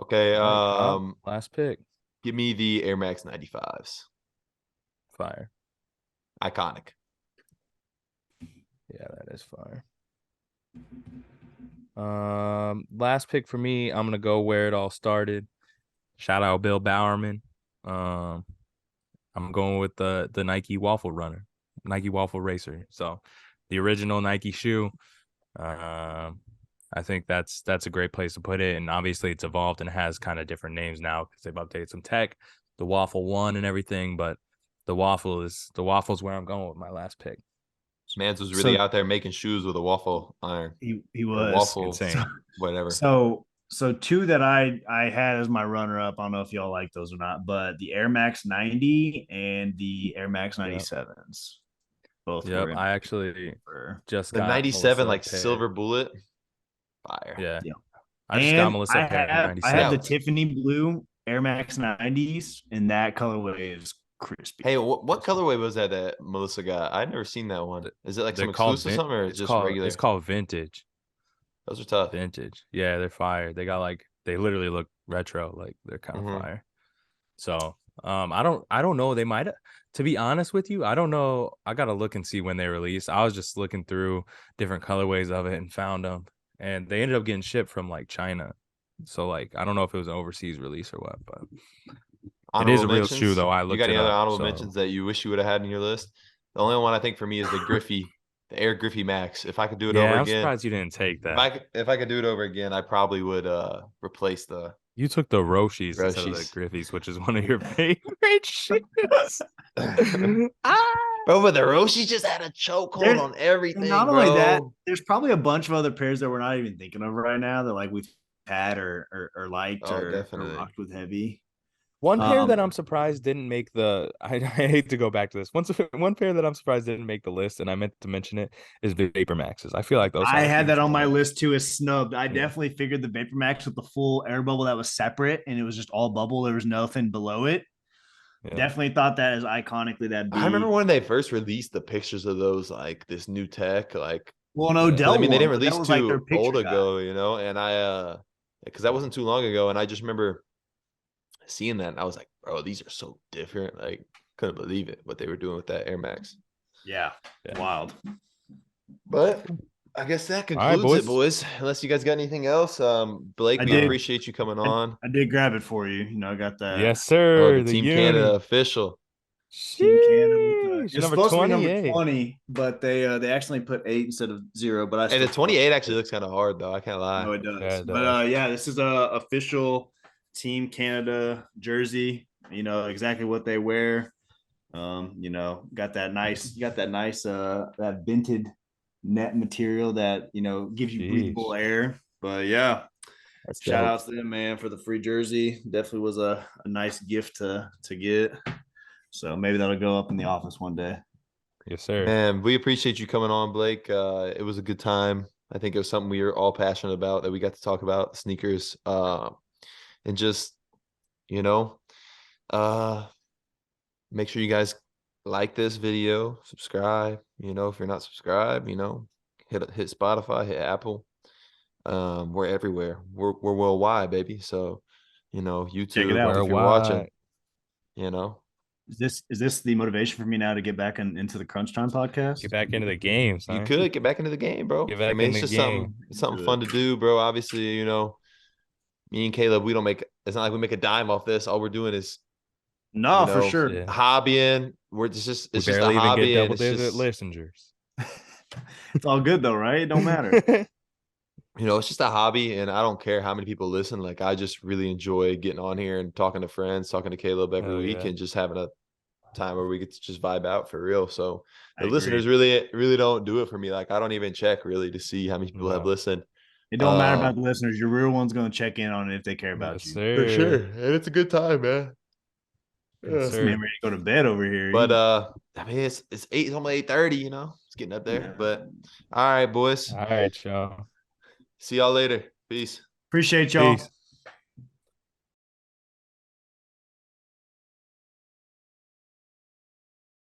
Okay, All right, Pop. Last pick. give me the Air Max 95s. Fire. Iconic. Yeah, that is fire. Last pick for me, I'm gonna go where it all started. Shout out Bill Bowerman. I'm going with the Nike Waffle Runner, Nike Waffle Racer. So the original Nike shoe. I think that's a great place to put it. And obviously it's evolved and has kind of different names now because they've updated some tech, the Waffle One and everything. But the waffle is where I'm going with my last pick. Mans was really So out there making shoes with a waffle iron. he Or was waffle, insane. whatever. So two that I had as my runner up. I don't know if y'all like those or not, but the Air Max 90 and the Air Max 97s. Both were Yep. in I actually for just The got 97, Melissa a like pair. silver bullet. Fire. Yeah. yeah. I just got And Melissa a pair of I have 97. the Tiffany blue Air Max 90s, and that colorway is crispy. Hey, what colorway was that Melissa got? I've never seen that one. Is it like They're some called exclusive something or it's just regular? called vintage. Those are tough. Vintage. Yeah, they're fire. They got like they literally look retro, like they're kind of Mhm. fire. So, I don't know. They might to be honest with you, I don't know. I gotta look and see when they released. I was just looking through different colorways of it and found them. And they ended up getting shipped from like China. So like I don't know if it was an overseas release or what, but it is Honorable a real shoe mentions. though. I You looked got it any other up. honorable So mentions that you wish you would have had in your list? The only one I think for me is the Griffey, the Air Griffey Max. If I could do it over yeah, I'm again, surprised you didn't take if that. I could do it over again, I probably would replace the You took the Roshis instead of the Roshis. Griffies, which is one of your favorite shoes. Ah! Bro, but the Roshi just had a chokehold on And everything, not only that, bro. there's probably a bunch of other pairs that we're not even thinking of right now that like we've had or liked Oh, or definitely. rocked with heavy. One pair that Um, I'm surprised didn't make the I hate to go back to this. One pair that I'm surprised didn't make the list, and I meant to mention it, is the Vapor Maxes. I feel like those I had a had huge that on my run. list too as snubbed. I Yeah. definitely figured the Vapor Max with the full air bubble that was separate and it was just all bubble. There was nothing below it. Yeah. Definitely thought that as iconically that'd be. I remember when they first released the pictures of those, like this new tech, like Well, an Yeah. Odell I mean, they one. didn't release That was like their too old picture guy. ago, you know, and because that wasn't too long ago, and I just remember seeing that, and I was like, bro, these are so different. Like, couldn't believe it what they were doing with that Air Max. Yeah, Yeah. wild. But I guess that All right, concludes it, boys. Unless you guys got anything else, Blake, I we did. appreciate you coming on. I did grab it for you. You know, I got that. Yes, Oh, sir. the The Team Canada uni. official. Team Canada with Sheesh. it's Number supposed to be number 28. 20, but they accidentally put 8 instead of 0. But I And the still 28 actually looks kind of hard, though. I can't lie. know it Yeah, does. it But does. yeah, this is a official Team Canada jersey. You know exactly what they wear. You know, got that nice that vented net material that gives you breathable Sheesh. air. But yeah, That's shout dope. outs to them, man, for the free jersey. Definitely was a nice gift to get. So maybe that'll go up in the office one day. Yes, sir. Man, we appreciate you coming on, Blake. It was a good time. I think it was something we were all passionate about that we got to talk about sneakers. And just, you know, make sure you guys like this video, subscribe. You know, if you're not subscribed, hit Spotify, hit Apple. We're everywhere. We're worldwide, baby. So, Check it YouTube, out. if you're watching, Worldwide. you know, Is this the motivation for me now to get back into the Crunch Time Get podcast? back into the game, you son. could get back into the game, bro. Get I back mean, in it's the just game. something Do it. fun to do, bro. Obviously, me and Caleb, we don't make. It's not like we make a dime off this. All we're doing is, No, for sure. Yeah. hobbying. We It's just a barely even get hobby, and double it's digit just listeners. It's all good though, right? It don't matter. it's just a hobby, and I don't care how many people listen. Like, I just really enjoy getting on here and talking to friends, talking to Caleb every Hell week, yeah. and just having a time where we get to just vibe out for real. So I the agree. listeners really don't do it for me. Like, I don't even check really to see how many people have No. listened. It don't matter about Um, the listeners. Your real one's gonna check in on it if they care Yes, about you. for sure, sir. and it's a good time, man. Yes, Yeah. This man sir. ready to go to bed over here. But I mean, it's almost 8:30. It's getting up there. Yeah. But all right, boys. All right, y'all. See y'all later. Peace. Appreciate y'all. Peace.